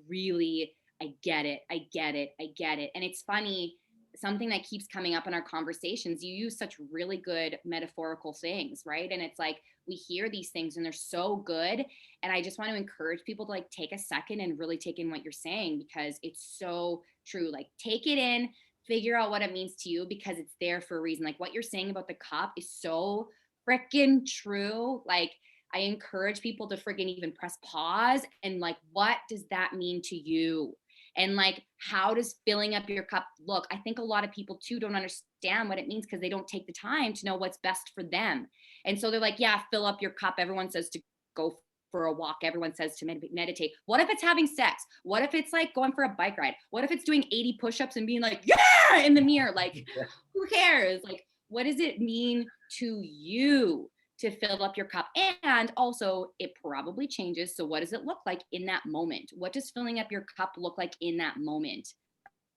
get it, I get it, I get it. And it's funny, something that keeps coming up in our conversations, you use such really good metaphorical things, right? And it's like, we hear these things and they're so good. And I just want to encourage people to like take a second and really take in what you're saying, because it's so true. Like, take it in, figure out what it means to you, because it's there for a reason. Like, what you're saying about the cup is so freaking true. Like, I encourage people to freaking even press pause and like, what does that mean to you? And like, how does filling up your cup look? I think a lot of people too don't understand what it means because they don't take the time to know what's best for them. And so they're like, yeah, fill up your cup. Everyone says to go for a walk. Everyone says to meditate. What if it's having sex? What if it's like going for a bike ride? What if it's doing 80 push-ups and being like, yeah, in the mirror? Like, who cares? Like, what does it mean to you to fill up your cup? And also, it probably changes. So what does it look like in that moment? What does filling up your cup look like in that moment?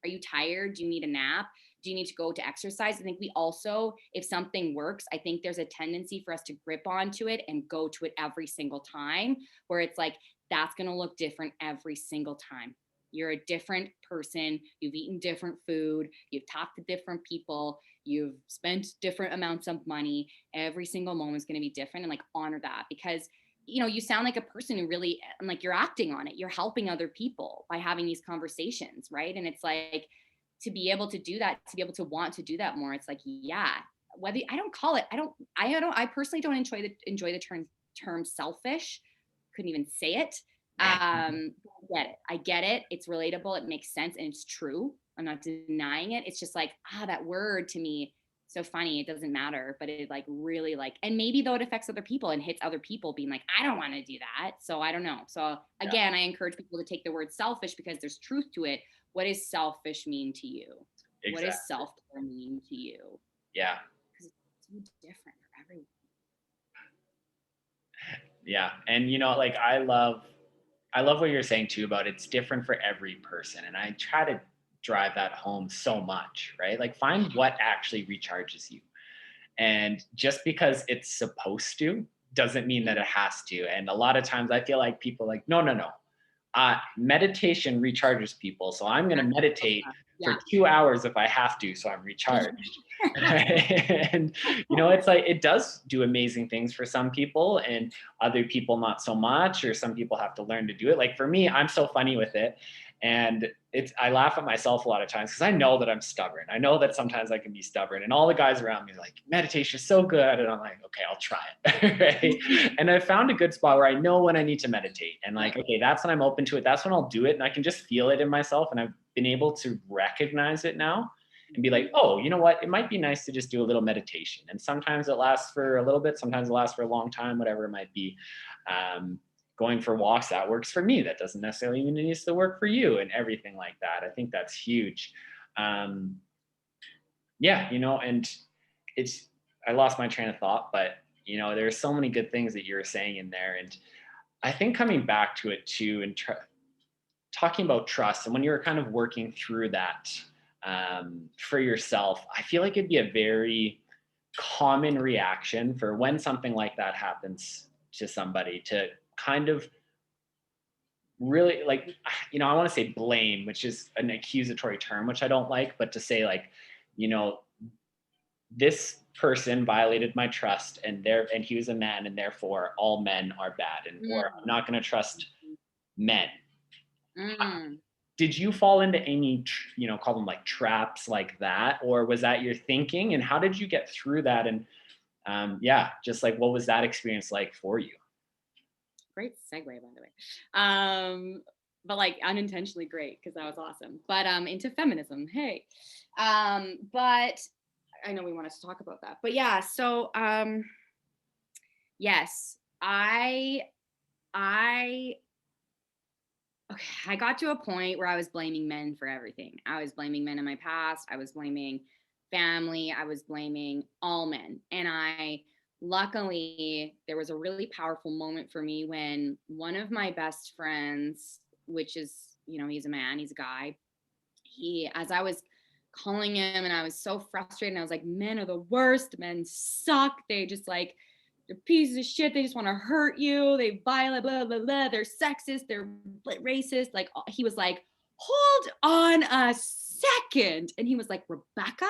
Are you tired? Do you need a nap? Do you need to go to exercise? I think we also, if something works, I think there's a tendency for us to grip onto it and go to it every single time, where it's like, that's going to look different every single time. You're a different person. You've eaten different food. You've talked to different people. You've spent different amounts of money. Every single moment is going to be different, and like, honor that, because you sound like a person who really, and like, you're acting on it, you're helping other people by having these conversations, right? And it's like, to be able to do that, to be able to want to do that more, it's like, yeah, whether I don't call it, I personally don't enjoy the term selfish, couldn't even say it. Yeah. I get it, it's relatable, it makes sense, and it's true, I'm not denying it. It's just like, that word to me, so funny, it doesn't matter, but it like really like, and maybe though it affects other people and hits other people being like, I don't want to do that, so I don't know. So Yeah. again, I encourage people to take the word selfish because there's truth to it. What does selfish mean to you? What does Exactly. self-care mean to you? Yeah. Because it's so different for everyone. Yeah. And like I love I love what you're saying too about it's different for every person. And I try to drive that home so much, right? Like find what actually recharges you. And just because it's supposed to doesn't mean that it has to. And a lot of times I feel like people are like, no, no, no. Meditation recharges people. So I'm going to meditate for Yeah. 2 hours if I have to. So I'm recharged. And, it's like it does do amazing things for some people and other people not so much, or some people have to learn to do it. Like for me, I'm so funny with it. And I laugh at myself a lot of times because I know that I'm stubborn. I know that sometimes I can be stubborn, and all the guys around me are like, meditation is so good. And I'm like, okay, I'll try it. Right. And I found a good spot where I know when I need to meditate. And like, okay, that's when I'm open to it. That's when I'll do it. And I can just feel it in myself. And I've been able to recognize it now and be like, oh, you know what? It might be nice to just do a little meditation. And sometimes it lasts for a little bit, sometimes it lasts for a long time, whatever it might be. Um, Going for walks, that works for me. That doesn't necessarily mean it needs to work for you, and everything like that. I think that's huge. Um, yeah, and it's, I lost my train of thought, but there's so many good things that you're saying in there. And I think coming back to it too, and talking about trust, and when you're kind of working through that for yourself, I feel like it'd be a very common reaction for when something like that happens to somebody to kind of really like, I want to say blame, which is an accusatory term, which I don't like, but to say like, you know, this person violated my trust, and he was a man, and therefore all men are bad, and or I'm Mm. not going to trust men. Mm. Did you fall into any call them like traps like that, or was that your thinking, and how did you get through that? And yeah, just like what was that experience like for you? Great segue, by the way. But like unintentionally great because that was awesome. But into feminism, hey. But I know we wanted to talk about that. But yeah, so yes, I okay, I got to a point where I was blaming men for everything. I was blaming men in my past. I was blaming family. I was blaming all men. And luckily, there was a really powerful moment for me when one of my best friends, which is, he's a man, he's a guy. As I was calling him and I was so frustrated, and I was like, men are the worst. Men suck. They just like, they're pieces of shit. They just want to hurt you. They violate, blah, blah, blah. They're sexist. They're racist. Like, he was like, hold on a second. And he was like, Rebecca,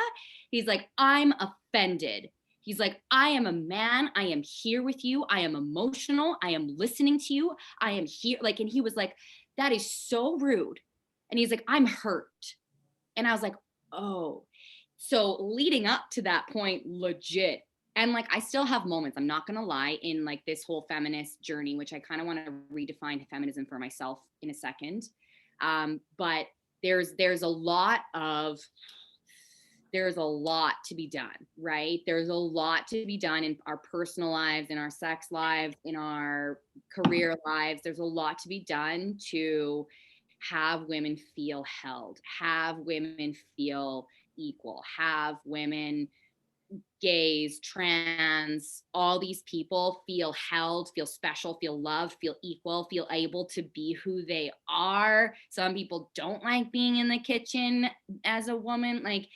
he's like, I'm offended. He's like, I am a man. I am here with you. I am emotional. I am listening to you. I am here. Like, and he was like, that is so rude. And he's like, I'm hurt. And I was like, oh. So leading up to that point, legit. And like, I still have moments, I'm not going to lie, in like this whole feminist journey, which I kind of want to redefine feminism for myself in a second. But there's a lot to be done, right? There's a lot to be done in our personal lives, in our sex lives, in our career lives. There's a lot to be done to have women feel held, have women feel equal, have women, gays, trans, all these people feel held, feel special, feel loved, feel equal, feel able to be who they are. Some people don't like being in the kitchen as a woman. Like,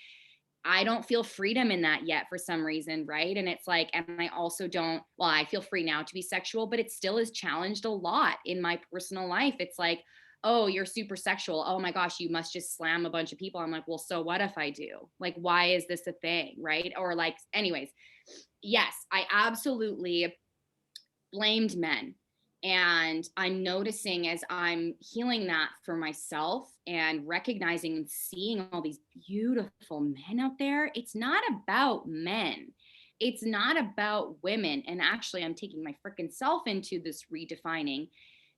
I don't feel freedom in that yet for some reason, right? And it's like, and I also don't, well, I feel free now to be sexual, but it still is challenged a lot in my personal life. It's like, oh, you're super sexual. Oh my gosh, you must just slam a bunch of people. I'm like, well, so what if I do? Like, why is this a thing, right? Or like, anyways, yes, I absolutely blamed men. And I'm noticing as I'm healing that for myself and recognizing and seeing all these beautiful men out there, it's not about men. It's not about women. And actually, I'm taking my freaking self into this redefining.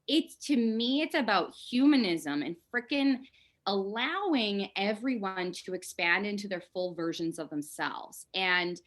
It's, to me, it's about humanism and freaking allowing everyone to expand into their full versions of themselves. And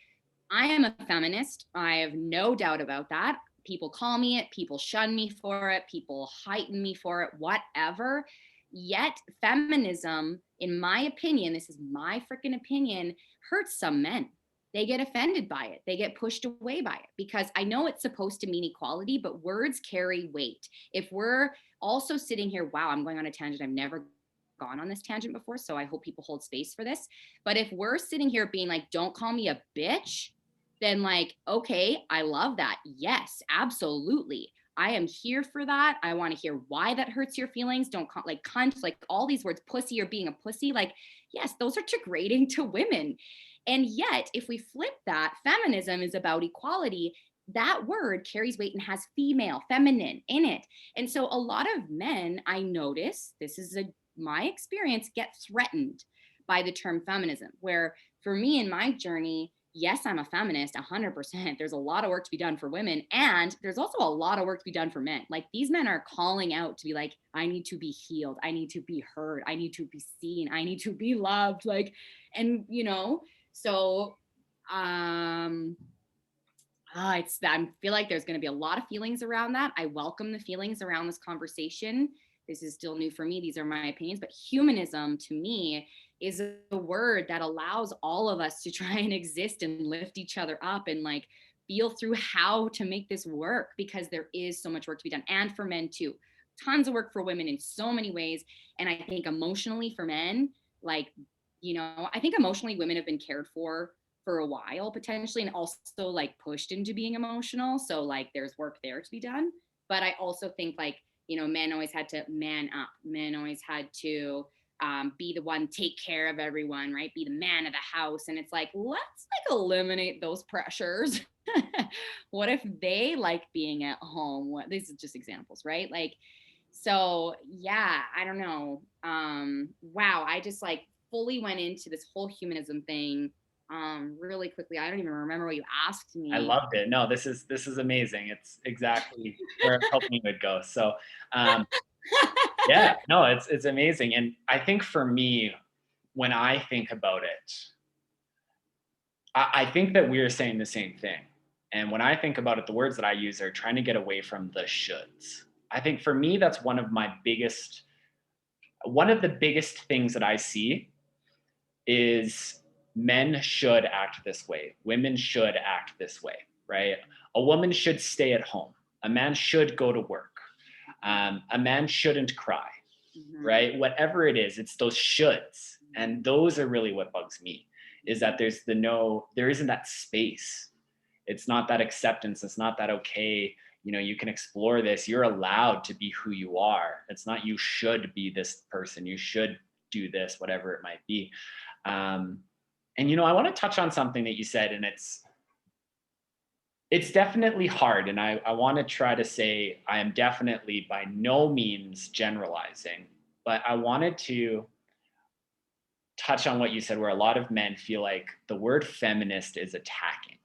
I am a feminist. I have no doubt about that. People call me it, people shun me for it, people heighten me for it, whatever. Yet, feminism, in my opinion, this is my freaking opinion, hurts some men. they get offended by it. They get pushed away by it, because I know it's supposed to mean equality, but words carry weight. If we're also sitting here, wow, I'm going on a tangent. I've never gone on this tangent before, so I hope people hold space for this. But if we're sitting here being like, don't call me a bitch, then like, okay, I love that. Yes, absolutely. I am here for that. I want to hear why that hurts your feelings. Don't call like cunt, like all these words, pussy or being a pussy. Like, yes, those are degrading to women. And yet, if we flip that, feminism is about equality. That word carries weight and has female, feminine in it. And so a lot of men, I notice, this is my experience, get threatened by the term feminism. Where for me in my journey, yes, I'm a feminist 100%. There's a lot of work to be done for women. And there's also a lot of work to be done for men. Like these men are calling out to be like, I need to be healed. I need to be heard. I need to be seen. I need to be loved. Like, and so I feel like there's going to be a lot of feelings around that. I welcome the feelings around this conversation. This is still new for me. These are my opinions, but humanism to me is a word that allows all of us to try and exist and lift each other up and like feel through how to make this work, because there is so much work to be done, and for men too. Tons of work for women in so many ways. And I think emotionally for men, like, I think emotionally women have been cared for a while potentially, and also like pushed into being emotional. So like there's work there to be done. But I also think like, men always had to man up. Men always had to be the one, take care of everyone, right? Be the man of the house. And it's like, let's like eliminate those pressures. What if they like being at home? These are just examples, right? Like, so yeah, I don't know. Wow, I just like fully went into this whole humanism thing really quickly. I don't even remember what you asked I me. loved it. No, this is amazing. It's exactly where I was hoping it would go. So, um, yeah, no, it's amazing. And I think for me, when I think about it, I think that we're saying the same thing. And when I think about it, the words that I use are trying to get away from the shoulds. I think for me, that's one of the biggest things that I see is men should act this way, women should act this way, right? A woman should stay at home, a man should go to work, a man shouldn't cry, Mhm. right? Whatever it is, it's those shoulds. And those are really what bugs me, is that there isn't that space. It's not that acceptance. It's not that, okay, you can explore this. You're allowed to be who you are. It's not, you should be this person. You should do this, whatever it might be. Um, and, I want to touch on something that you said, and it's definitely hard. And I want to try to say I am definitely by no means generalizing, but I wanted to touch on what you said, where a lot of men feel like the word feminist is attacking.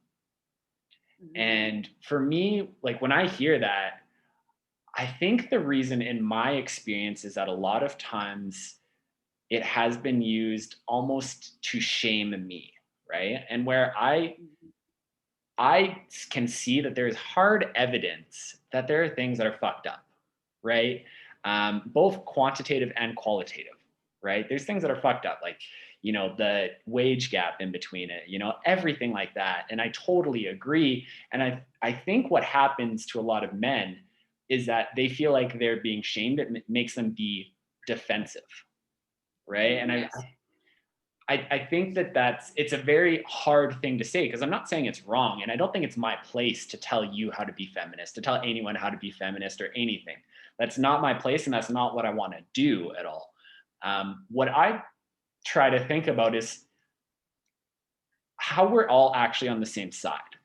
Mhm. And for me, like when I hear that, I think the reason in my experience is that a lot of times it has been used almost to shame me, right? And where Mhm. I can see that there's hard evidence that there are things that are fucked up, right? Both quantitative and qualitative, right? There's things that are fucked up, like, the wage gap in between it, everything like that. And I totally agree. And I think what happens to a lot of men is that they feel like they're being shamed. It makes them be defensive, right? And Yes. I think it's a very hard thing to say, because I'm not saying it's wrong. And I don't think it's my place to tell you how to be feminist, to tell anyone how to be feminist or anything. That's not my place. And that's not what I want to do at all. What I try to think about is how we're all actually on the same side,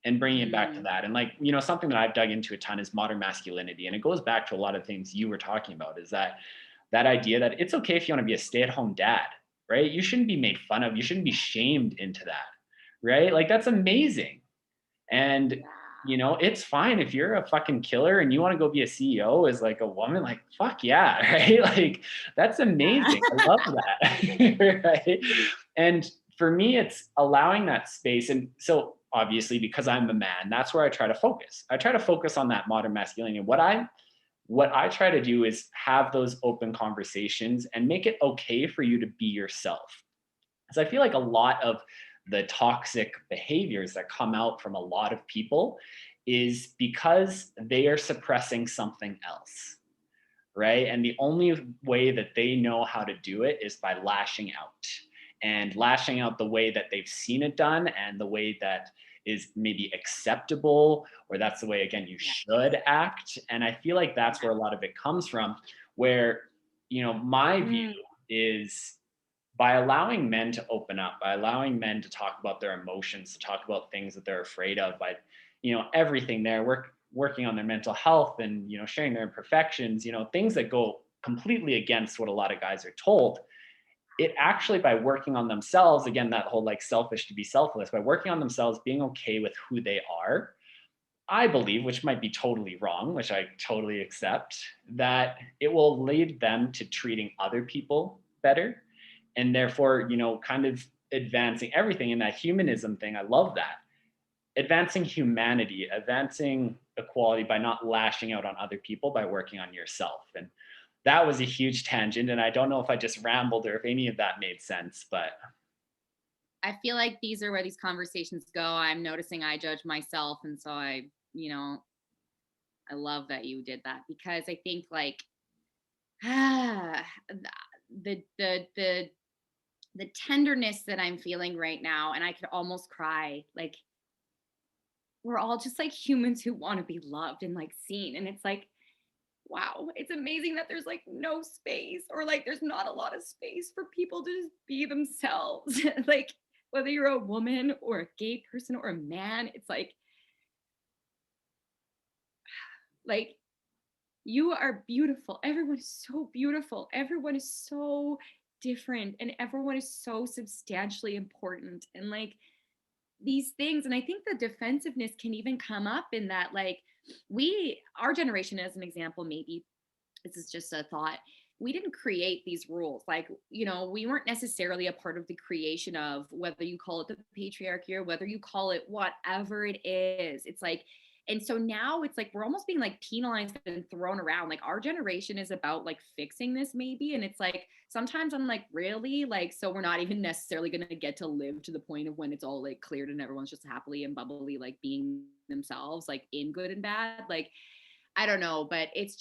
and bringing it back to Mm. that. And like, something that I've dug into a ton is modern masculinity. And it goes back to a lot of things you were talking about, is that idea that it's okay if you want to be a stay-at-home dad, right? You shouldn't be made fun of. You shouldn't be shamed into that, right? Like that's amazing. And Yeah. it's fine if you're a fucking killer and you want to go be a CEO as like a woman, like fuck yeah, right? Like that's amazing. I love that. Right? And for me, it's allowing that space. And so obviously, because I'm a man, that's where I try to focus. I try to focus on that modern masculinity. What I try to do is have those open conversations and make it okay for you to be yourself. Because I feel like a lot of the toxic behaviors that come out from a lot of people is because they are suppressing something else, right? And the only way that they know how to do it is by lashing out, and lashing out the way that they've seen it done and the way that is maybe acceptable, or that's the way, again, you Yeah. should act. And I feel like that's Yeah. where a lot of it comes from, where, my view Mm, is by allowing men to open up, by allowing men to talk about their emotions, to talk about things that they're afraid of, by, everything there, working on their mental health and, sharing their imperfections, things that go completely against what a lot of guys are told. It actually, by working on themselves, again, that whole like selfish to be selfless, by working on themselves, being okay with who they are, I believe, which might be totally wrong, which I totally accept, that it will lead them to treating other people better. And therefore, kind of advancing everything in that humanism thing. I love that. Advancing humanity, advancing equality by not lashing out on other people, by working on yourself. And that was a huge tangent. And I don't know if I just rambled or if any of that made sense, but I feel like these are where these conversations go. I'm noticing I judge myself, and so I love that you did that, because I think like ah, the the tenderness that I'm feeling right now, and I could almost cry. Like, we're all just like humans who want to be loved and like seen, and it's like, wow, it's amazing that there's like no space, or like there's not a lot of space for people to just be themselves. Like, whether you're a woman or a gay person or a man, it's like you are beautiful. Everyone is so beautiful. Everyone is so different, and everyone is so substantially important. And like these things, and I think the defensiveness can even come up in that, like, our generation, as an example, maybe this is just a thought, we didn't create these rules. Like, we weren't necessarily a part of the creation of, whether you call it the patriarchy or whether you call it whatever it is. It's like, and so now it's like we're almost being like penalized and thrown around. Like, our generation is about like fixing this maybe, and it's like sometimes I'm like, really, like, so we're not even necessarily going to get to live to the point of when it's all like cleared and everyone's just happily and bubbly, like being themselves, like in good and bad. Like, I don't know, but it's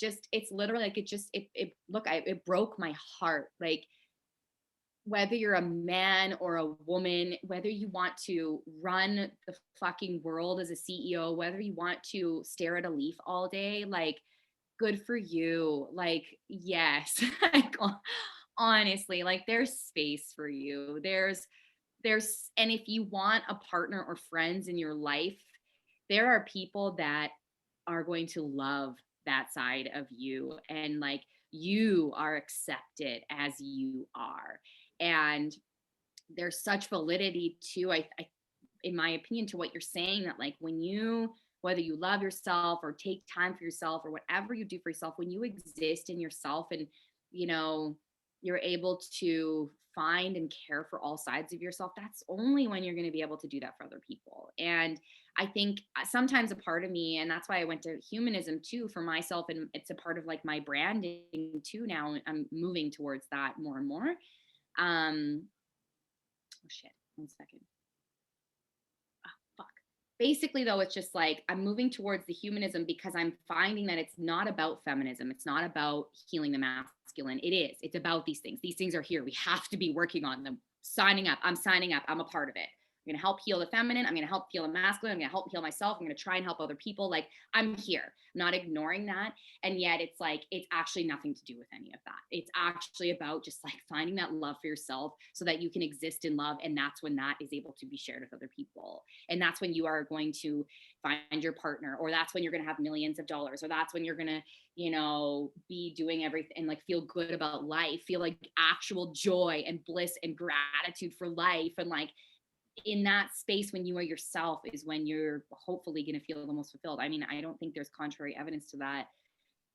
literally like it broke my heart. Like, whether you're a man or a woman, whether you want to run the fucking world as a CEO, whether you want to stare at a leaf all day, like, good for you. Like, yes. Like, honestly, like, there's space for you. And if you want a partner or friends in your life, there are people that are going to love that side of you, and like, you are accepted as you are. And there's such validity to, in my opinion, to what you're saying, that like, whether you love yourself or take time for yourself or whatever you do for yourself, when you exist in yourself, and you know you're able to find and care for all sides of yourself, that's only when you're going to be able to do that for other people. And I think sometimes a part of me, and that's why I went to humanism too for myself, and it's a part of like my branding too now. I'm moving towards that more and more. Oh shit, 1 second. Fuck. Basically, though, it's just like I'm moving towards the humanism because I'm finding that it's not about feminism. It's not about healing the masculine. It is. It's about these things. These things are here. We have to be working on them. Signing up. I'm signing up. I'm a part of it. I'm going to help heal the feminine. I'm going to help heal the masculine. I'm going to help heal myself. I'm going to try and help other people. Like, I'm here. I'm not ignoring that. And yet it's like, it's actually nothing to do with any of that. It's actually about just like finding that love for yourself so that you can exist in love. And that's when that is able to be shared with other people. And that's when you are going to find your partner, or that's when you're going to have millions of dollars, or that's when you're going to be doing everything and like feel good about life, feel like actual joy and bliss and gratitude for life. And like, in that space when you are yourself is when you're hopefully going to feel the most fulfilled. I mean, I don't think there's contrary evidence to that.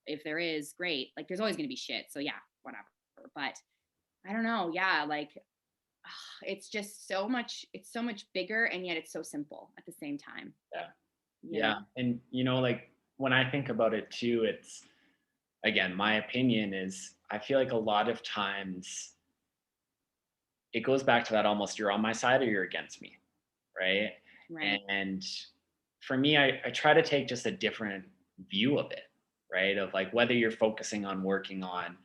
If there is, great. Like, there's always going to be shit, so yeah, whatever. But I don't know, yeah, like, it's just so much, it's so much bigger, and yet it's so simple at the same time. yeah. you Yeah. know And, like when I think about it too, it's, again, my opinion is I feel like a lot of times it goes back to that almost, you're on my side or you're against me. right? Right. And for me, I try to take just a different view of it, right? Of like whether you're focusing on working on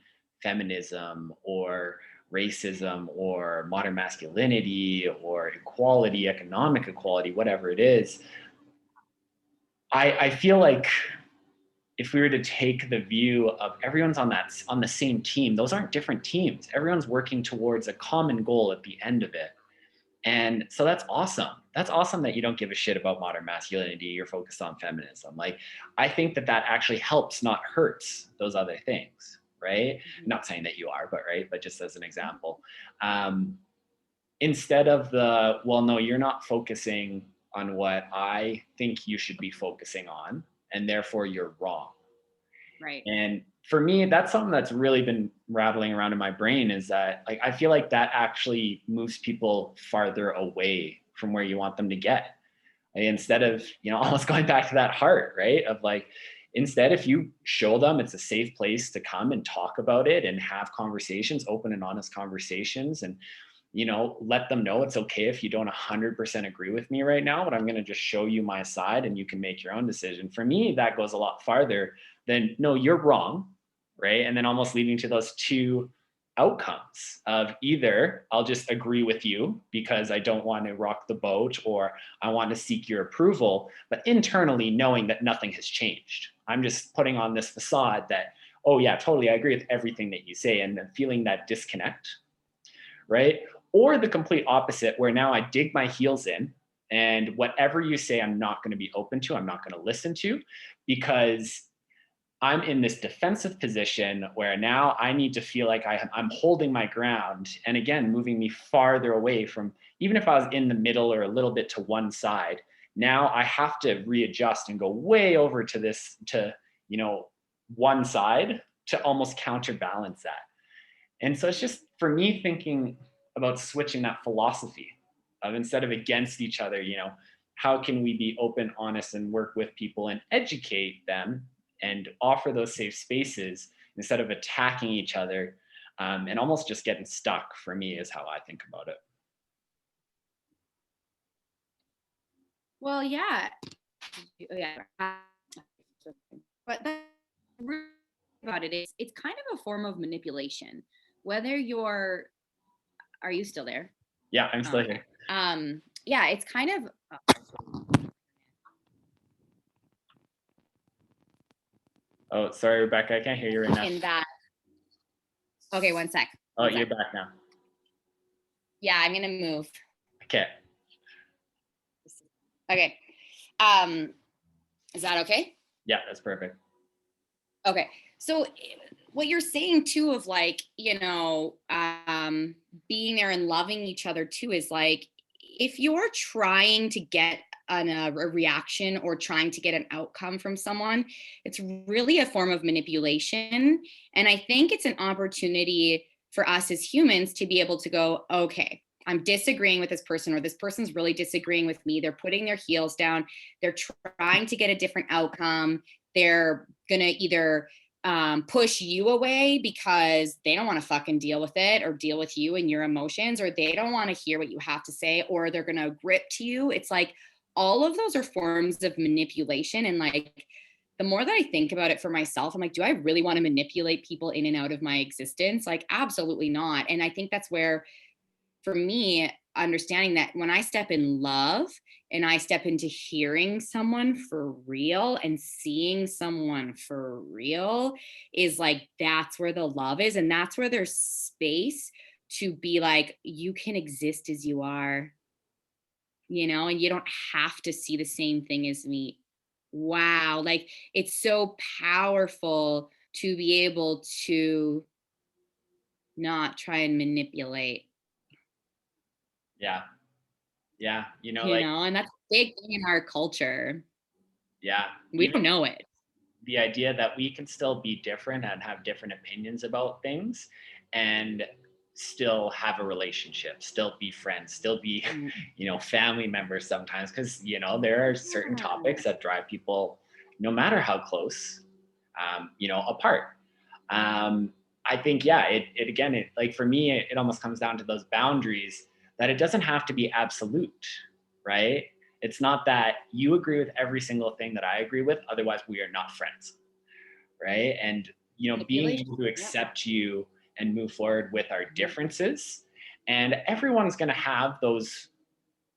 feminism or racism or modern masculinity or equality, economic equality, whatever it is, I feel like if we were to take the view of everyone's on the same team, those aren't different teams. Everyone's working towards a common goal at the end of it. And so that's awesome. That's awesome that you don't give a shit about modern masculinity. You're focused on feminism. Like, I think that that actually helps, not hurts those other things, right? Mhm. Not saying that you are, but right. But just as an example, um, instead of the, well, no, you're not focusing on what I think you should be focusing on, and therefore you're wrong. Right. And for me, that's something that's really been rattling around in my brain, is that like I feel like that actually moves people farther away from where you want them to get. Like, instead of, almost going back to that heart, right? Of like, instead, if you show them it's a safe place to come and talk about it and have conversations, open and honest conversations, and let them know it's okay if you don't 100% agree with me right now, but I'm going to just show you my side and you can make your own decision. For me, that goes a lot farther than, no, you're wrong, right? And then almost leading to those two outcomes of either I'll just agree with you because I don't want to rock the boat, or I want to seek your approval, but internally knowing that nothing has changed. I'm just putting on this facade that, oh yeah, totally, I agree with everything that you say, and then feeling that disconnect, right? Or the complete opposite, where now I dig my heels in and whatever you say, I'm not going to be open to, I'm not going to listen to, because I'm in this defensive position where now I need to feel like I'm holding my ground. And again, moving me farther away from, even if I was in the middle or a little bit to one side, now I have to readjust and go way over to this, you know, one side to almost counterbalance that. And so it's just for me thinking about switching that philosophy of, instead of against each other, how can we be open, honest, and work with people and educate them and offer those safe spaces instead of attacking each other, and almost just getting stuck, for me, is how I think about it. Well, yeah. Yeah. But the really about it is it's kind of a form of manipulation. Whether you're are you still there? Yeah, I'm Oh, still okay. here. Yeah, it's kind of Oh, sorry, Rebecca, I can't hear you right now. in that. Okay, one sec. Oh, One you're sec. back now. Yeah, I'm gonna move. Okay. Okay. Um, is that okay? Yeah, that's perfect. Okay. So what you're saying too of like, being there and loving each other too is like, if you're trying to get a reaction or trying to get an outcome from someone, it's really a form of manipulation. And I think it's an opportunity for us as humans to be able to go, okay, I'm disagreeing with this person, or this person's really disagreeing with me. They're putting their heels down. They're trying to get a different outcome. They're going to either push you away because they don't want to fucking deal with it or deal with you and your emotions, or they don't want to hear what you have to say, or they're going to grip to you. It's like all of those are forms of manipulation. And like, the more that I think about it for myself, I'm like, do I really want to manipulate people in and out of my existence? Like, absolutely not. And I think that's where, for me, understanding that when I step in love and I step into hearing someone for real and seeing someone for real, is like, that's where the love is. And that's where there's space to be like, you can exist as you are, and you don't have to see the same thing as me. Wow. Like, it's so powerful to be able to not try and manipulate, Yeah. Yeah. Like, and that's a big thing in our culture. yeah. We Even don't know it. the idea that we can still be different and have different opinions about things and still have a relationship, still be friends, still be, Mm. family members sometimes, because, there are certain topics that drive people, no matter how close, apart. Um, I think, yeah, it again, like for me, it almost comes down to those boundaries, that it doesn't have to be absolute, right? It's not that you agree with every single thing that I agree with, otherwise we are not friends, right? And I feel being like, able to yep. accept you and move forward with our differences, and everyone's going to have those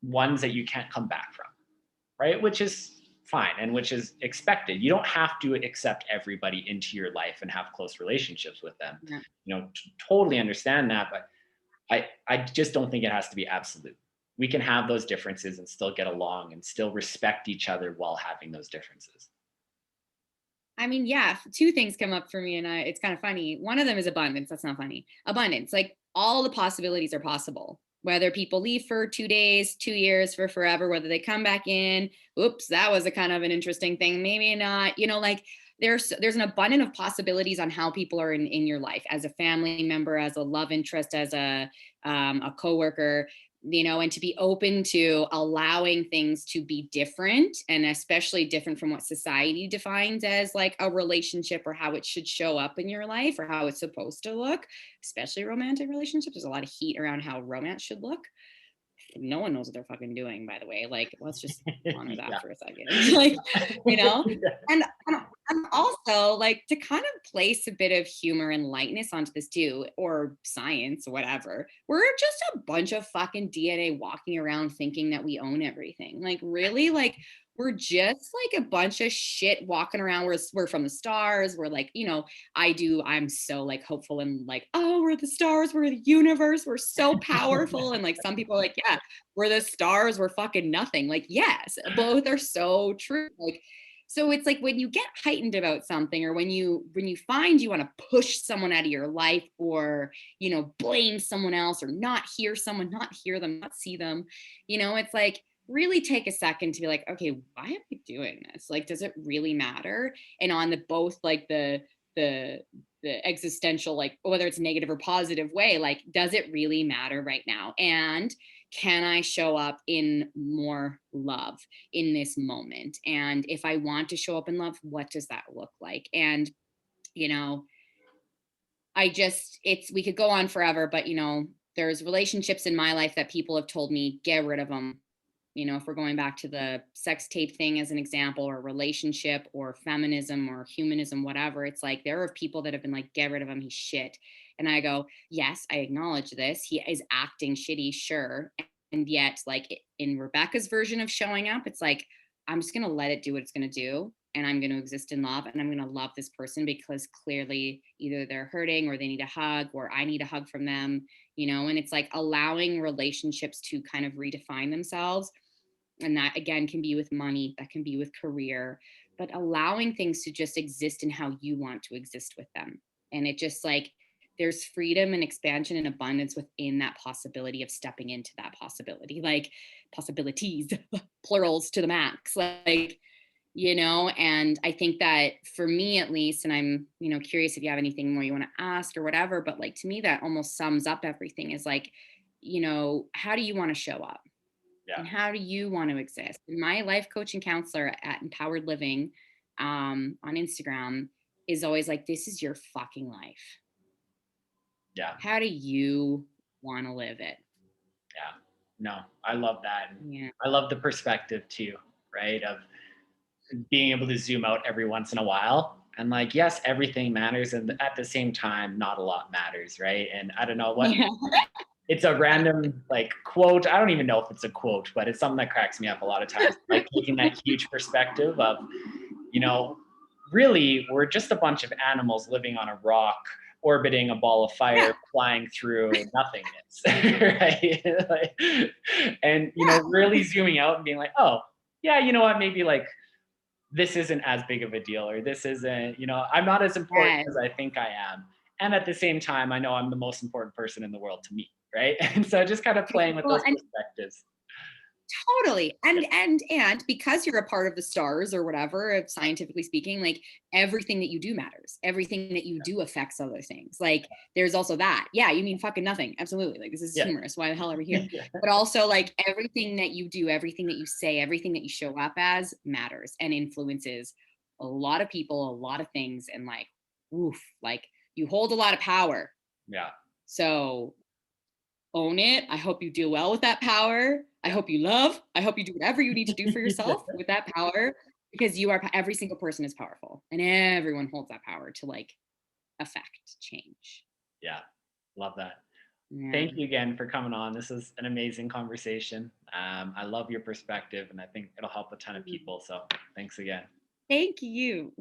ones that you can't come back from, right? Which is fine and which is expected. You don't have to accept everybody into your life and have close relationships with them. Yeah. Totally understand that, but I just don't think it has to be absolute. We can have those differences and still get along and still respect each other while having those differences. I mean, yeah, two things come up for me, and it's kind of funny. One of them is abundance. That's not funny. Abundance, like all the possibilities are possible. Whether people leave for 2 days, 2 years, for forever, whether they come back in. Oops, that was a kind of an interesting thing. Maybe not. Like there's an abundance of possibilities on how people are in your life, as a family member, as a love interest, as a coworker, and to be open to allowing things to be different, and especially different from what society defines as like a relationship, or how it should show up in your life, or how it's supposed to look, especially romantic relationships. There's a lot of heat around how romance should look. No one knows what they're fucking doing, by the way. Like, let's just honor that Yeah. for a second. Like, you know, Yeah. and also like to kind of place a bit of humor and lightness onto this too, or science, whatever. We're just a bunch of fucking DNA walking around thinking that we own everything. Like, really? Like, we're just like a bunch of shit walking around. We're from the stars. We're like, I'm so like hopeful and like, oh, we're the stars, we're the universe, we're so powerful. And like some people are like, yeah, we're the stars, we're fucking nothing. Like, yes, both are so true. Like, so it's like when you get heightened about something, or when you find you want to push someone out of your life, or blame someone else, or not hear someone, not hear them, not see them, it's like really take a second to be like, okay, why am I doing this? Like, does it really matter? And on the both like the existential, like whether it's negative or positive way, like, does it really matter right now? And can I show up in more love in this moment? And if I want to show up in love, what does that look like? And you know we could go on forever, but there's relationships in my life that people have told me, get rid of them. If we're going back to the sex tape thing as an example, or relationship, or feminism, or humanism, whatever, it's like there are people that have been like, get rid of him, he's shit. And I go, yes, I acknowledge this. He is acting shitty, sure. And yet, like in Rebecca's version of showing up, it's like, I'm just going to let it do what it's going to do. And I'm going to exist in love, and I'm going to love this person because clearly either they're hurting, or they need a hug, or I need a hug from them, and it's like allowing relationships to kind of redefine themselves. And that again can be with money, that can be with career, but allowing things to just exist in how you want to exist with them. And it just like there's freedom and expansion and abundance within that possibility of stepping into that possibility, like possibilities, plurals to the max, like, and I think that for me at least, and I'm curious if you have anything more you want to ask or whatever, but like to me that almost sums up everything, is like, how do you want to show up? Yeah. And how do you want to exist? And my life coach and counselor at Empowered Living, on Instagram, is always like, this is your fucking life. Yeah. How do you want to live it? Yeah. No, I love that. And Yeah. I love the perspective too, right? Of being able to zoom out every once in a while. And like, yes, everything matters. And at the same time, not a lot matters, right? And I don't know what, Yeah. it's a random like quote. I don't even know if it's a quote, but it's something that cracks me up a lot of times. Like taking that huge perspective of, you know, really we're just a bunch of animals living on a rock, orbiting a ball of Yeah. fire, flying through nothingness, right? Like, and Yeah. really zooming out and being like, oh, yeah, you know what? Maybe like this isn't as big of a deal, or this isn't, I'm not as important Yes. as I think I am. And at the same time, I know I'm the most important person in the world to me, right? And so just kind of playing with Well, those and perspectives. totally. Yeah, And because you're a part of the stars or whatever, scientifically speaking, like everything that you do matters. Everything that you do affects other things. Like there's also that. Yeah, you mean fucking nothing. Absolutely. Like this is yeah, humorous. Why the hell are we here? yeah, But also like everything that you do, everything that you say, everything that you show up as matters and influences a lot of people, a lot of things, and like, oof, like you hold a lot of power. yeah. So own it. I hope you deal well with that power. I hope you love. I hope you do whatever you need to do for yourself with that power, because you are, every single person is powerful and everyone holds that power to like affect change. Yeah, love that. Yeah. Thank you again for coming on. This is an amazing conversation. I love your perspective, and I think it'll help a ton of Mhm. people. So thanks again. Thank you.